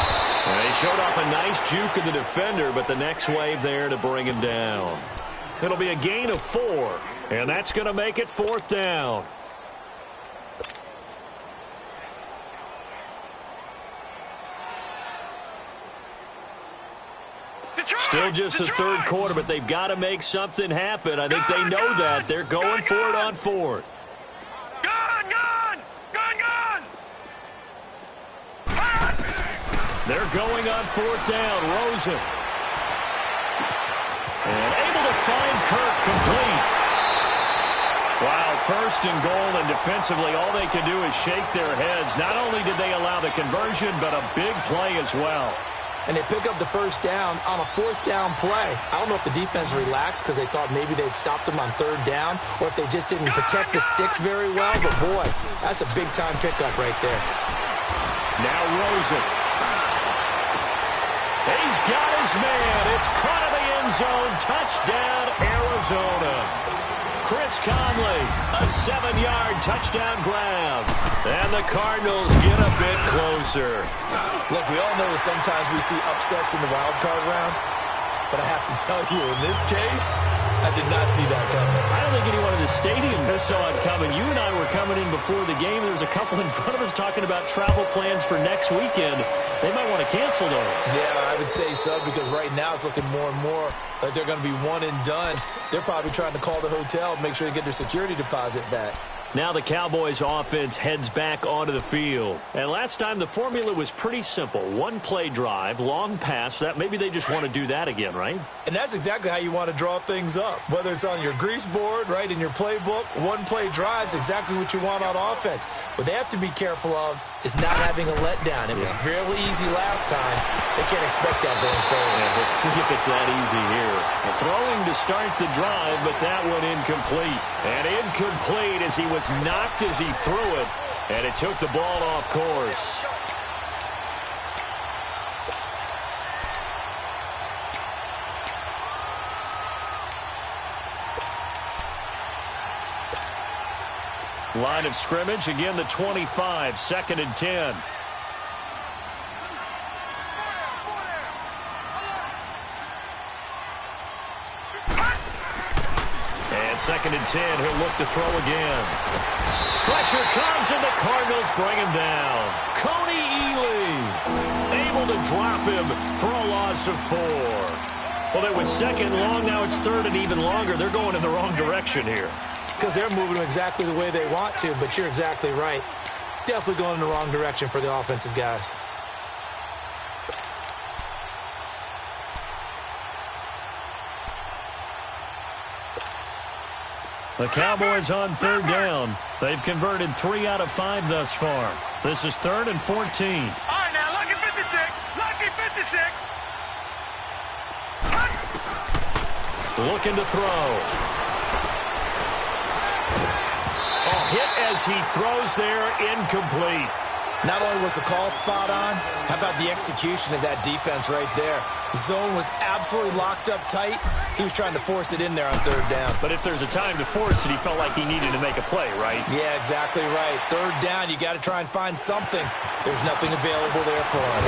And they showed off a nice juke of the defender, but the next wave there to bring him down. It'll be a gain of 4, and that's going to make it 4th down. Still just the 3rd quarter, but they've got to make something happen. I think they know that. They're going for it on 4th. They're going on 4th down. Rosen. And able to find Kirk complete. Wow, 1st and goal, and defensively all they can do is shake their heads. Not only did they allow the conversion, but a big play as well. And they pick up the 1st down on a 4th down play. I don't know if the defense relaxed because they thought maybe they'd stopped them on 3rd down or if they just didn't protect the sticks very well. But, boy, that's a big-time pickup right there. Now Rosen. He's got his man. It's caught in the end zone. Touchdown, Arizona. Chris Conley, a 7-yard touchdown grab. And the Cardinals get a bit closer. Look, we all know that sometimes we see upsets in the wild card round. But I have to tell you, in this case, I did not see that coming. I don't think anyone in the stadium saw it coming. You and I were coming in before the game. There was a couple in front of us talking about travel plans for next weekend. They might want to cancel those. Yeah, I would say so, because right now it's looking more and more like they're going to be one and done. They're probably trying to call the hotel, make sure they get their security deposit back. Now the Cowboys offense heads back onto the field. And last time the formula was pretty simple. 1-play drive, long pass. That maybe they just want to do that again, right? And that's exactly how you want to draw things up. Whether it's on your grease board, right, in your playbook, 1-play drive's exactly what you want on offense. What they have to be careful of is not having a letdown. It was fairly easy last time. They can't expect that going forward. Yeah, let's see if it's that easy here. Throwing to start the drive, but that one incomplete. And incomplete as he was knocked as he threw it, and it took the ball off course. Line of scrimmage, again the 25, 2nd and 10. And 2nd and 10, he'll look to throw again. Pressure comes, and the Cardinals bring him down. Coney Ely able to drop him for a loss of 4. Well, it was 2nd long, now it's 3rd and even longer. They're going in the wrong direction here. Because they're moving exactly the way they want to, but you're exactly right. Definitely going in the wrong direction for the offensive guys. The Cowboys on 3rd down. They've converted 3 out of 5 thus far. This is 3rd and 14. All right, now, lucky 56. Lucky 56. Looking to throw. Hit as he throws there, incomplete. Not only was the call spot on, how about the execution of that defense right there? Zone was absolutely locked up tight. He was trying to force it in there on 3rd down. But if there's a time to force it, he felt like he needed to make a play, right? Yeah, exactly right. 3rd down, you got to try and find something. There's nothing available there for him.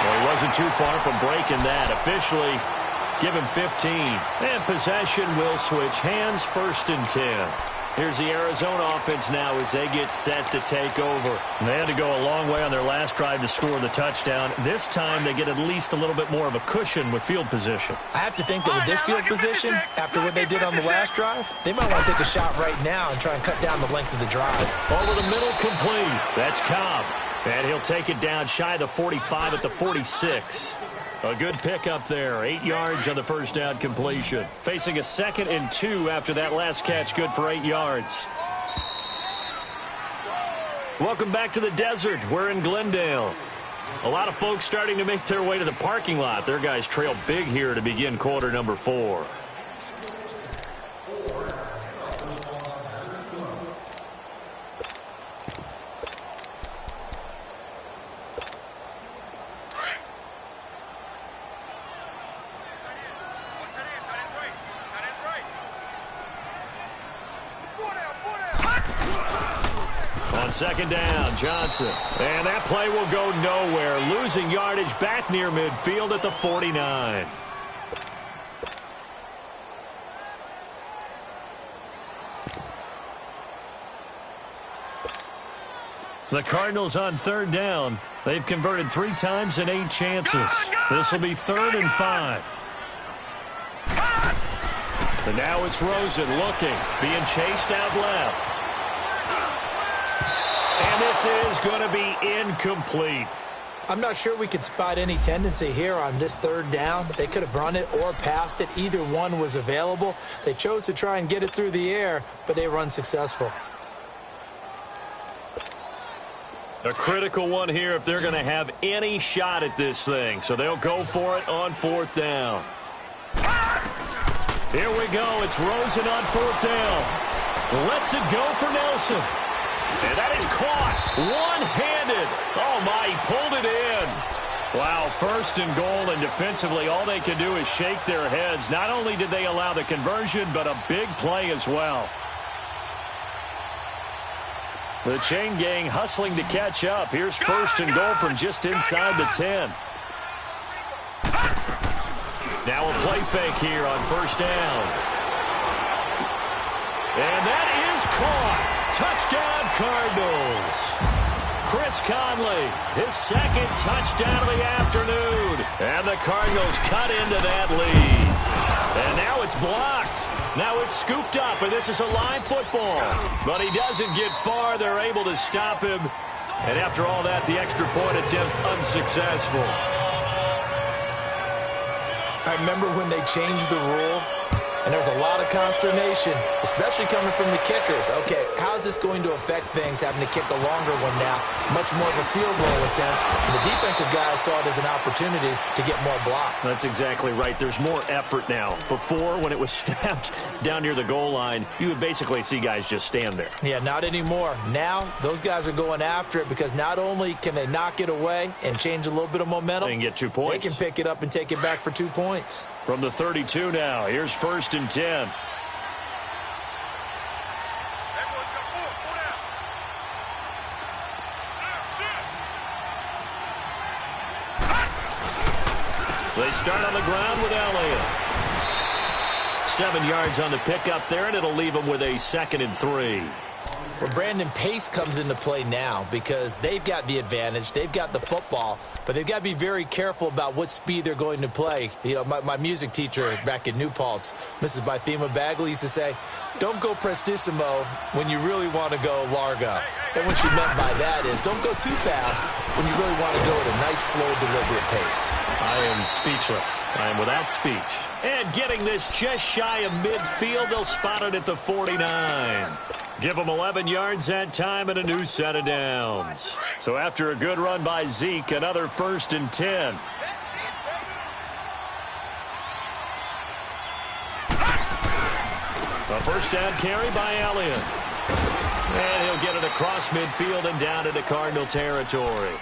Well, he wasn't too far from breaking that. Officially, give him 15. And possession will switch hands, 1st and 10. Here's the Arizona offense now as they get set to take over. And they had to go a long way on their last drive to score the touchdown. This time they get at least a little bit more of a cushion with field position. I have to think that with this field position, after what they did on the last drive, they might want to take a shot right now and try and cut down the length of the drive. Over the middle, complete. That's Cobb. And he'll take it down shy of the 45 at the 46. A good pickup there. 8 yards on the first down completion. Facing a 2nd and 2 after that last catch. Good for 8 yards. Welcome back to the desert. We're in Glendale. A lot of folks starting to make their way to the parking lot. Their guys trail big here to begin quarter number 4. Second down, Johnson. And that play will go nowhere. Losing yardage back near midfield at the 49. The Cardinals on 3rd down. They've converted 3 times in 8 chances. This will be 3rd and 5. And now it's Rosen looking, being chased out left. And this is going to be incomplete. I'm not sure we could spot any tendency here on this 3rd down. They could have run it or passed it. Either one was available. They chose to try and get it through the air, but they were unsuccessful. A critical one here if they're going to have any shot at this thing. So they'll go for it on 4th down. Here we go. It's Rosen on 4th down. Lets it go for Nelson. And that is caught one-handed. Oh, my, he pulled it in. Wow, 1st and goal, and defensively all they can do is shake their heads. Not only did they allow the conversion, but a big play as well. The chain gang hustling to catch up. Here's 1st and goal from just inside the 10. Now a play fake here on 1st down. And that is caught. Touchdown, Cardinals. Chris Conley, his 2nd touchdown of the afternoon. And the Cardinals cut into that lead. And now it's blocked. Now it's scooped up, and this is a live football. But he doesn't get far. They're able to stop him. And after all that, the extra point attempt unsuccessful. I remember when they changed the rule. And there's a lot of consternation, especially coming from the kickers. Okay, how's this going to affect things, having to kick a longer one now? Much more of a field goal attempt. And the defensive guys saw it as an opportunity to get more block. That's exactly right. There's more effort now. Before, when it was snapped down near the goal line, you would basically see guys just stand there. Yeah, not anymore. Now, those guys are going after it because not only can they knock it away and change a little bit of momentum, they can get 2 points. They can pick it up and take it back for 2 points. From the 32 now, here's 1st and 10. They start on the ground with Elliott. 7 yards on the pickup there, and it'll leave them with a 2nd and 3. Well, Brandon, pace comes into play now because they've got the advantage. They've got the football, but they've got to be very careful about what speed they're going to play. You know, my music teacher back in New Paltz, Mrs. Bythema Bagley, used to say, don't go prestissimo when you really want to go largo. And what she meant by that is don't go too fast when you really want to go at a nice, slow, deliberate pace. I am speechless. I am without speech. And getting this just shy of midfield, they'll spot it at the 49. Give them 11 yards that time and a new set of downs. So after a good run by Zeke, another 1st and 10. A 1st down carry by Elliott. And he'll get it across midfield and down into Cardinal territory.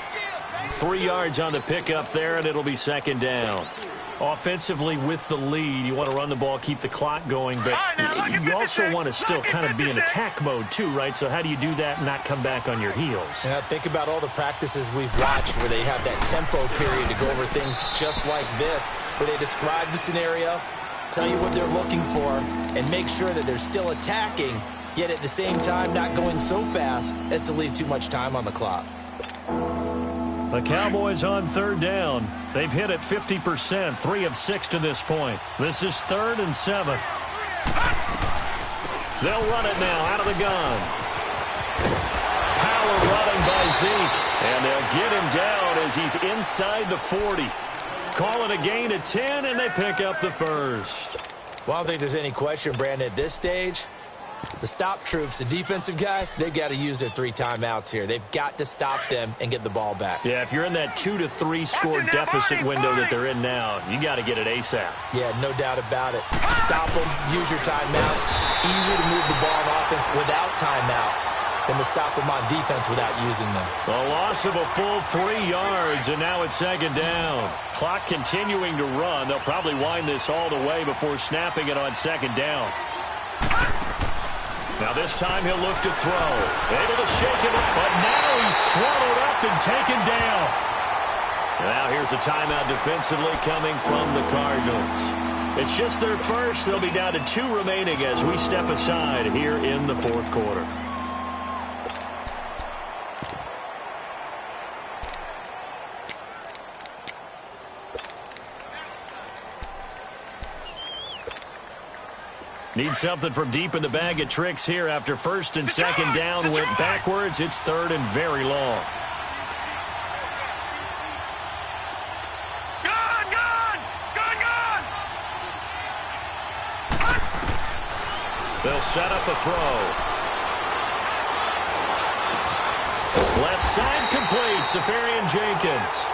3 yards on the pickup there, and it'll be 2nd down. Offensively with the lead, you want to run the ball, keep the clock going, but you also want to still kind of be in attack mode too, right? So how do you do that and not come back on your heels? Yeah, think about all the practices we've watched where they have that tempo period to go over things just like this, where they describe the scenario, tell you what they're looking for, and make sure that they're still attacking, yet at the same time not going so fast as to leave too much time on the clock. The Cowboys on third down. They've hit it 50%, 3 of 6 to this point. This is 3rd and 7. They'll run it now out of the gun. Power running by Zeke, and they'll get him down as he's inside the 40. Call it a gain of 10, and they pick up the first. Well, I don't think there's any question, Brandon, at this stage. The stop troops, the defensive guys, they've got to use their 3 timeouts here. They've got to stop them and get the ball back. Yeah, if you're in that 2 to 3 score deficit window that they're in now, you got to get it ASAP. Yeah, no doubt about it. Stop them, use your timeouts. Easier to move the ball on offense without timeouts than to stop them on defense without using them. A loss of a full 3 yards, and now it's 2nd down. Clock continuing to run. They'll probably wind this all the way before snapping it on 2nd down. Now this time he'll look to throw. Able to shake it up, but now he's swallowed up and taken down. Now here's a timeout defensively coming from the Cardinals. It's just their first. They'll be down to 2 remaining as we step aside here in the 4th quarter. Need something from deep in the bag of tricks here after 1st and 2nd down went backwards. It's 3rd and very long. They'll set up a throw. Left side complete. Safarian Jenkins.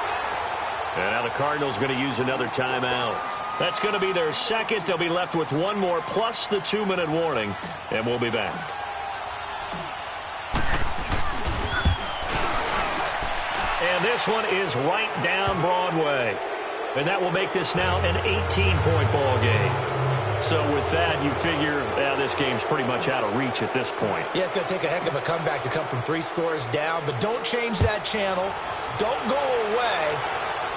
And now the Cardinals going to use another timeout. That's going to be their 2nd. They'll be left with 1 more plus the 2-minute warning, and we'll be back. And this one is right down Broadway. And that will make this now an 18-point ball game. So with that, you figure this game's pretty much out of reach at this point. Yeah, it's going to take a heck of a comeback to come from 3 scores down, but don't change that channel. Don't go away.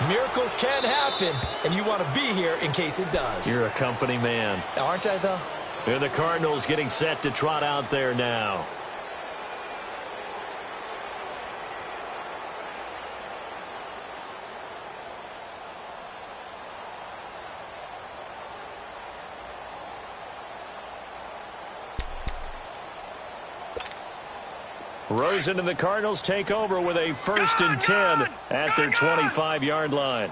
Miracles can happen, and you want to be here in case it does. You're a company man. Aren't I, though? And the Cardinals getting set to trot out there now. Rosen and the Cardinals take over with a 1st and 10 at their 25-yard line.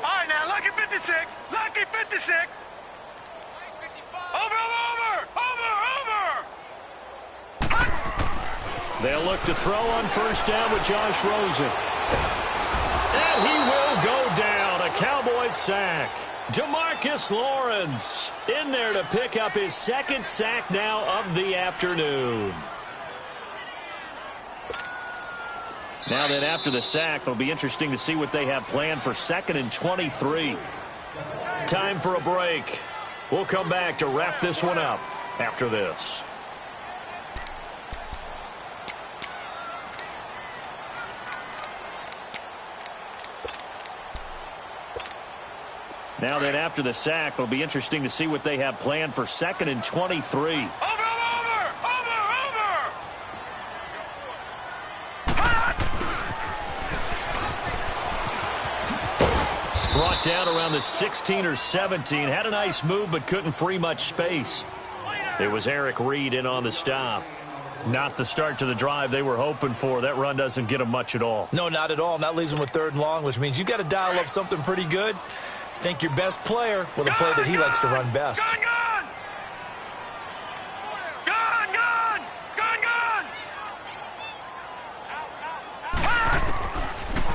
All right, now, lucky 56. Lucky 56. Over. They'll look to throw on 1st down with Josh Rosen. And he will go down. A Cowboys sack. DeMarcus Lawrence in there to pick up his 2nd sack now of the afternoon. Now then, after the sack, it'll be interesting to see what they have planned for 2nd and 23. Time for a break. We'll come back to wrap this one up after this. Now then, after the sack, it'll be interesting to see what they have planned for 2nd and 23. Over. Brought down around the 16 or 17. Had a nice move, but couldn't free much space. It was Eric Reed in on the stop. Not the start to the drive they were hoping for. That run doesn't get them much at all. No, not at all. And that leaves them with 3rd and long, which means you got to dial up something pretty good. Think your best player with a play that he likes to run best.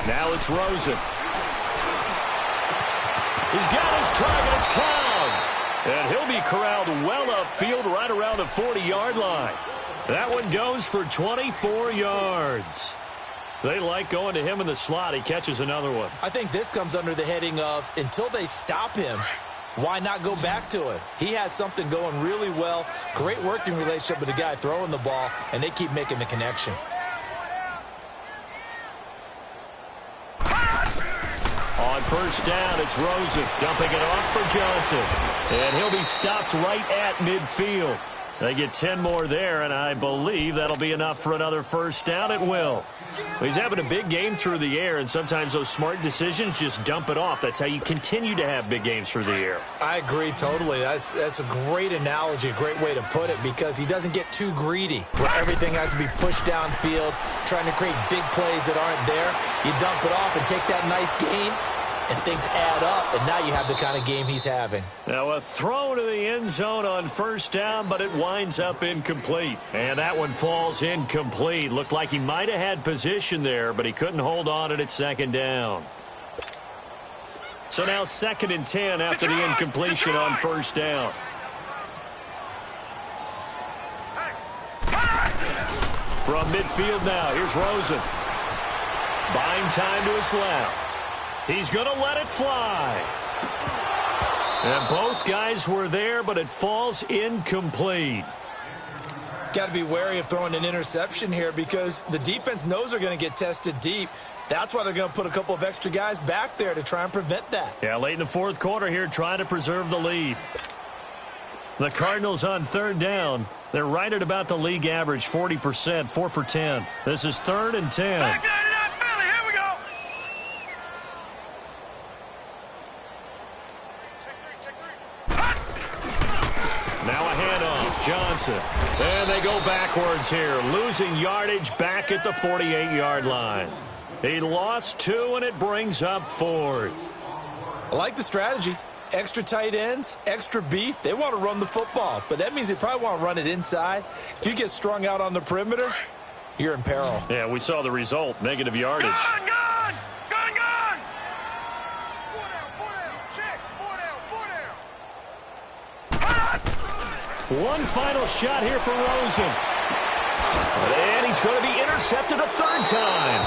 Now it's Rosen. He's got his target. It's Cloud. And he'll be corralled well upfield right around the 40-yard line. That one goes for 24 yards. They like going to him in the slot. He catches another one. I think this comes under the heading of until they stop him, why not go back to it? He has something going really well. Great working relationship with the guy throwing the ball, and they keep making the connection. On first down, it's Rosen dumping it off for Johnson. And he'll be stopped right at midfield. They get 10 more there, and I believe that'll be enough for another first down. It will. He's having a big game through the air, and sometimes those smart decisions just dump it off. That's how you continue to have big games through the air. I agree totally. That's a great analogy, a great way to put it, because he doesn't get too greedy where everything has to be pushed downfield, trying to create big plays that aren't there. You dump it off and take that nice gain, and things add up, and now you have the kind of game he's having. Now a throw to the end zone on first down, but it winds up incomplete. And that one falls incomplete. Looked like he might have had position there, but he couldn't hold on at second down. So now 2nd and 10 after the incompletion on first down. From midfield now, here's Rosen. Buying time to his left. He's going to let it fly. And both guys were there, but it falls incomplete. Got to be wary of throwing an interception here because the defense knows they're going to get tested deep. That's why they're going to put a couple of extra guys back there to try and prevent that. Yeah, late in the fourth quarter here, trying to preserve the lead. The Cardinals on third down. They're right at about the league average, 40%, 4 for 10. This is 3rd and 10. Back it up, Philly. Here we go. Now a handoff, Johnson. And they go backwards here, losing yardage back at the 48-yard line. He lost 2, and it brings up 4th. I like the strategy. Extra tight ends, extra beef. They want to run the football, but that means they probably want to run it inside. If you get strung out on the perimeter, you're in peril. Yeah, we saw the result, negative yardage. Gone, gone. Gone, gone. 4 down, check. 4 down. One final shot here for Rosen. And he's going to be intercepted a 3rd time.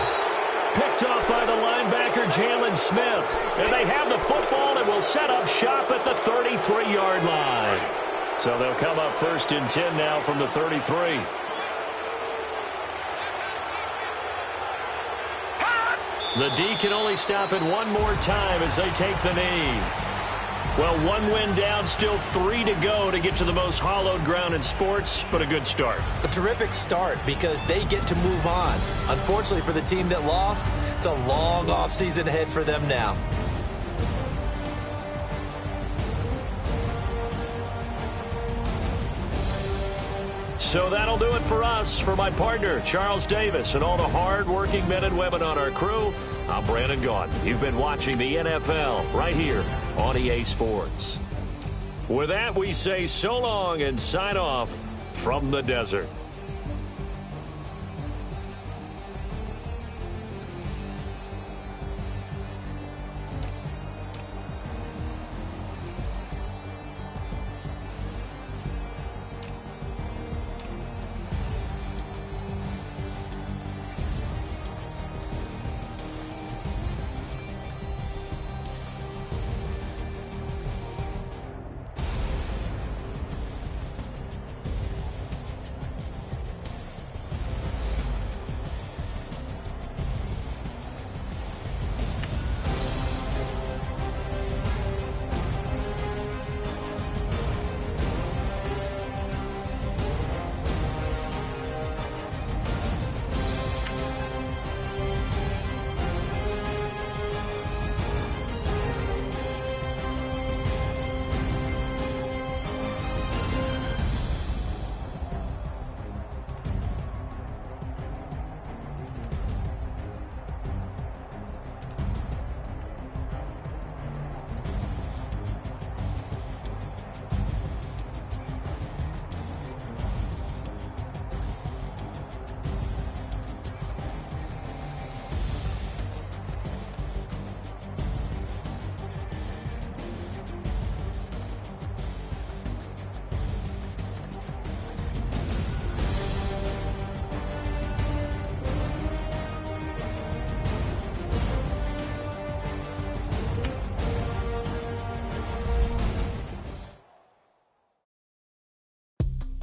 Picked off by the linebacker, Jalen Smith. And they have the football and will set up shop at the 33-yard line. So they'll come up 1st and 10 now from the 33. The D can only stop it one more time as they take the knee. Well, 1 win down, still 3 to go to get to the most hallowed ground in sports, but a good start. A terrific start because they get to move on. Unfortunately for the team that lost, it's a long offseason ahead for them now. So that'll do it for us. For my partner, Charles Davis, and all the hard-working men and women on our crew, I'm Brandon Gaudin. You've been watching the NFL right here on EA Sports. With that, we say so long and sign off from the desert.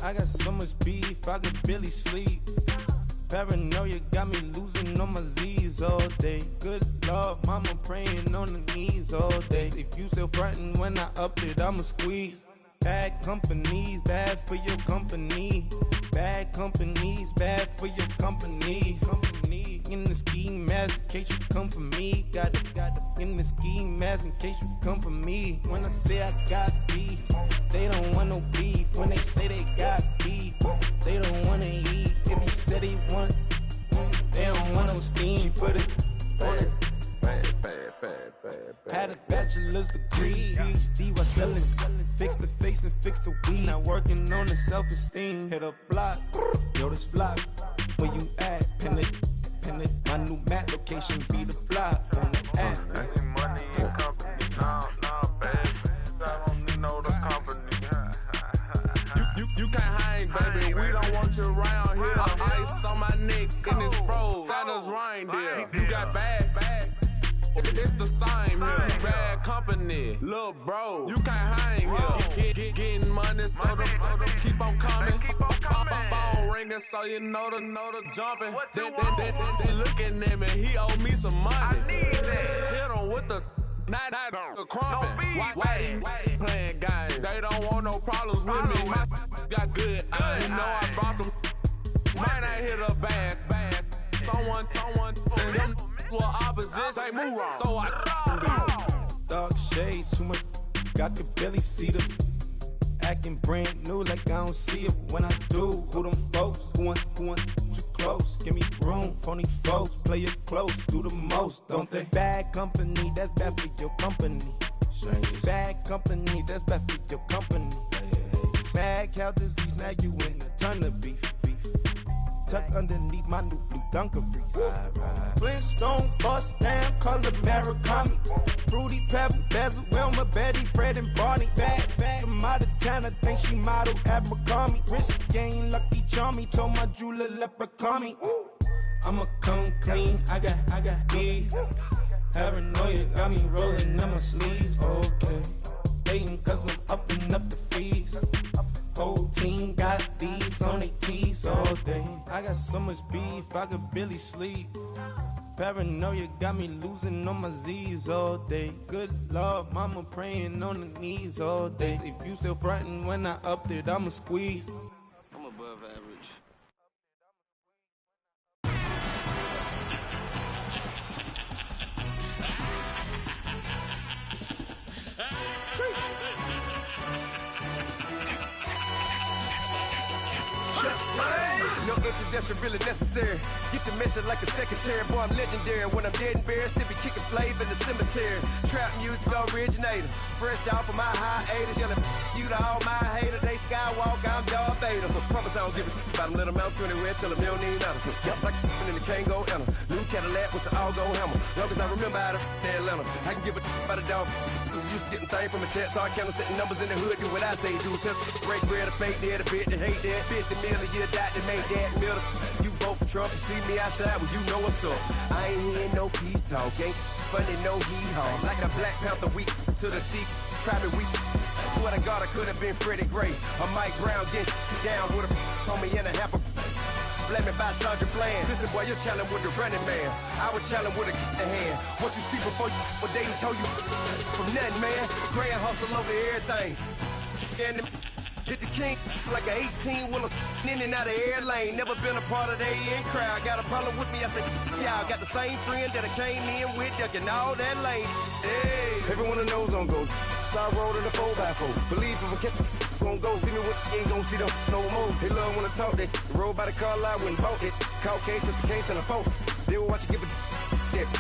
I got so much beef, I could barely sleep. Paranoia got me losing on my Z's all day. Good Lord, mama praying on the knees all day. If you still frontin' when I up it, I'ma squeeze. Bad companies, bad for your company. Bad companies, bad for your company. Company in the ski mask in case you come for me. Got it in the ski mask in case you come for me. When I say I got beef, they don't want no beef. When they say they got beef, they don't wanna eat. If you said they want, they don't want no steam. She put it on it. Had a bachelor's degree, PhD while selling. Fix the face and fix the weed. Now working on the self-esteem. Hit a block, yo, this flock. Where you at? Pin it. My new map location be the fly on the app. Money and company, nah, baby. I don't need no the company. You can't hang, baby. We don't want you around here. Ice on my neck in this froze. Santa's reindeer. You got bad. It's the same here. Bad company, little bro. You can't hang here. Getting money, so the keep on coming. Phone ringing, so you know the jumping. They looking at me. He owe me some money. Hit him with the night crumping. Whitey playing games. They don't want no problems with me. My got good. You know I brought them. Might not hit a bad. Someone send them. Well, opposition, say move wrong. So I dark shades, too much. Got could barely see them. Acting brand new like I don't see it when I do. Who them folks? Who want too close? Give me room, phony folks. Play it close, do the most, don't they? Bad company, that's bad for your company. Bad company, that's bad for your company. Mad cow disease, now you in a ton of beef. Tucked underneath my new blue dungarees. Flintstone bust down, color Murakami. Fruity Pebble, Basil, Wilma, Betty, Fred, and Barney. Bad, I'm out of town, I think she modeled at McCarmy. Wrist game, lucky charmy, told my jeweler leprechaun me. I'ma come clean, I got beef. Paranoia got me rolling on my sleeves, okay. Dating cause I'm upping up the fees. Whole team got these on their tees all day. I got so much beef, I could barely sleep. Paranoia got me losing on my Z's all day. Good Lord, mama praying on the knees all day. If you still frontin' when I up it, I'ma squeeze. I'm above average. No introduction really necessary. Get the message like a secretary. Boy, I'm legendary. When I'm dead and buried, still be kicking flavor in the cemetery. Trap music originator. Fresh off of my hiatus. Yelling you to all my haters. They skywalk, I'm Darth Vader. Promise I don't give a about them. Let them out to anywhere. Tell them they don't need nothing. Yup, like in the Kango Anna. New Cadillac with an all-go hammer. Long as I remember how to Atlanta. I can give a about a dog. Used to getting things from a text. So I count setting numbers in the hood. Do what I say do. Tell break bread, a fake dead, a bit to hate that. 50 million, you die to make that middle. You vote for Trump, you see me outside, well, you know what's up. I ain't hearing no peace talk, ain't funny, no heat haul. Like a Black Panther weak to the teeth, try me weak. Swear to God, I could have been Freddie Gray. Or Mike Brown getting down with a on me and a half a blame me by Sandra Bland. Listen, boy, you're challenging with the running man. I was challenging with a hand. What you see before you, what they told you from nothing, man. Grand hustle over everything. And hit the king like an 18-wheeler in and out of air lane. Never been a part of the in crowd. Got a problem with me, I said, y'all got the same friend that I came in with, ducking all that lane. Hey, everyone that knows on go. I rolled in a 4x4. Believe if I kept gon' go see me with ain't gon' see them no more. They love when I talk, they roll by the car lot when bought it. Call case at the case and a phone. They will watch you give it that.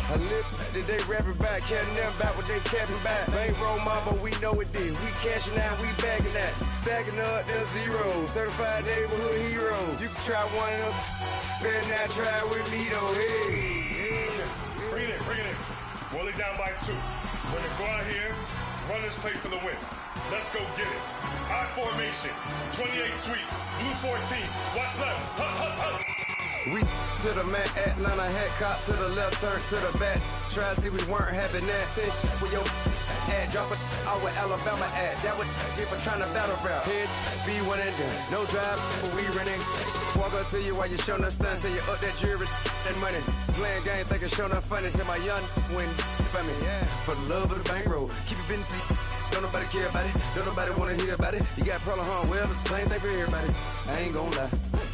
I live today rapping back, caring them back what they capping back. They ain't roll mine, but we know it did. We cashing out, we bagging that. Stacking up, there's zero. Certified neighborhood hero. You can try one of them, better not try with me though. Hey. Bring it in. Roll it down by 2. We're gonna go out here, run this play for the win. Let's go get it. I formation, 28 sweeps, blue 14. Watch left. Hut. We to the man, Atlanta, head cop to the left, turn to the back. Try to see we weren't having that. Sit with your ad. Drop it out where Alabama at. That would get for trying to battle rap. Head, be one and done. No drive, but we running. Walk up to you while you showing us stunts. Till you up that jewelry and money. Playing game, thinking showing up funny. Till my young win for me. Yeah. For the love of the bankroll. Keep it been to you. Don't nobody care about it. Don't nobody wanna hear about it. You got a problem, huh? Well, it's the same thing for everybody. I ain't gon' lie.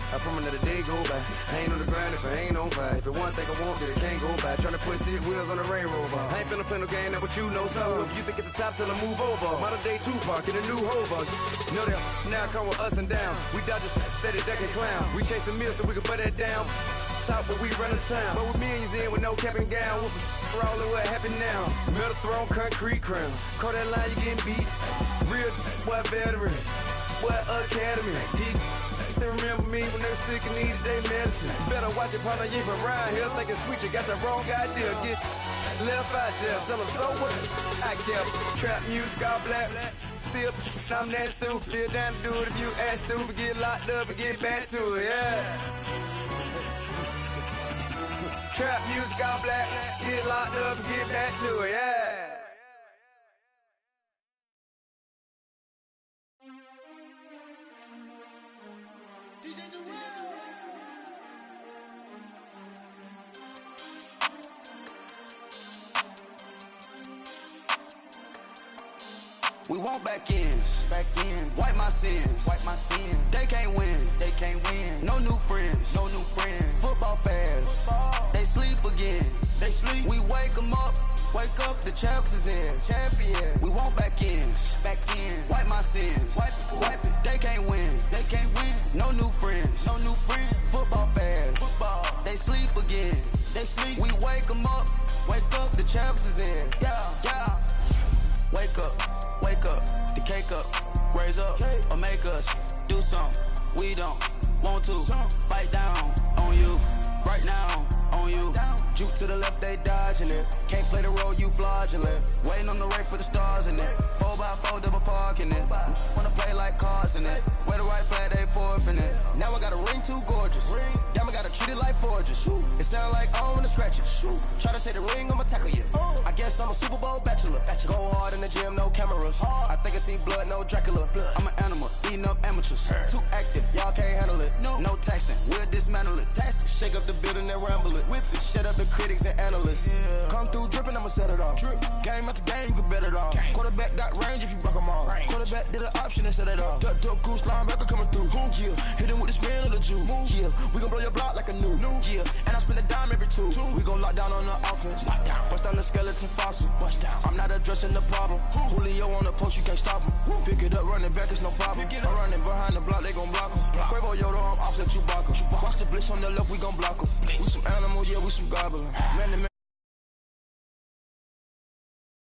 I promise that a day go by. I ain't on the grind if I ain't on fire. If it one thing I want, then it can't go by. Tryna put 6 wheels on the railroad. I ain't finna play no game, that what you know. So if you think at the top, tell them move over. Modern day Tupac in a new Hova. Know that now come with us and down. We dodge it, steady duck and clown. We chasing meals so we can butt that down. Top, but we run the town. But with millions in with no cap and gown. We're all in what happened now. Metal throne, concrete crown. Call that line, you getting beat. Real, what veteran. What academy. Still remember me when they were sick and needed their medicine. Better watch it, partner, you from around here thinking sweet, you got the wrong idea. Get left out there, tell them so what? I kept trap music all black. Still, I'm that stupid. Still down to do it if you act stupid. Get locked up and get back to it, yeah. Trap music all black. Get locked up and get back to it, yeah. We want back ends. Wipe my sins. They can't win. No new friends. Football fans. They sleep again. We wake them up. The champs is in. Champion. We want back ends. Wipe my sins. Wipe it. They can't win. No new friends. Football fans. They sleep again. We wake them up. The champs is in. Yeah. Wake up, the cake up, raise up, or make us do something we don't want to. Bite down on you, right now on you. Juke to the left, they dodging it. Can't play the role, you fraudulent. Waiting on the right for the stars in it. 4x4 double parking it. Wanna play like cars in it. Wear the right flag, they forfeiting it. Now I got a ring too gorgeous. Damn, I gotta treat it like forges. It sound like I don't wanna scratch it. Try to take the ring, I'ma tackle you. I guess I'm a Super Bowl bachelor. Go hard in the gym, no cameras. I think I see blood, no Dracula. I'm an animal, eating up amateurs. Too active, y'all can't handle it. No taxing, we'll dismantle it. Shake up the building and ramble it. Whip it, shut up the critics and analysts. Come through dripping, I'ma set it off. Game after game, you can bet it off. Quarterback got range if you block them all. Quarterback did an option and set it off. Duck, goose, linebacker coming through. Yeah, hit him with the spin of the Jew. Yeah, we gon' blow your block like a new. Yeah, and I spin a dime every two. We gon' lock down on the offense. Bust down the skeleton fossil. I'm not addressing the problem. Julio on the post, you can't stop him. Pick it up, running back, it's no problem. I'm running behind the block, they gon' block him. Quavo Yoda, I'm offset Chewbacca. Watch the blitz on the left, we gon' block him. We some animal, yeah, we some goblin. Man to man,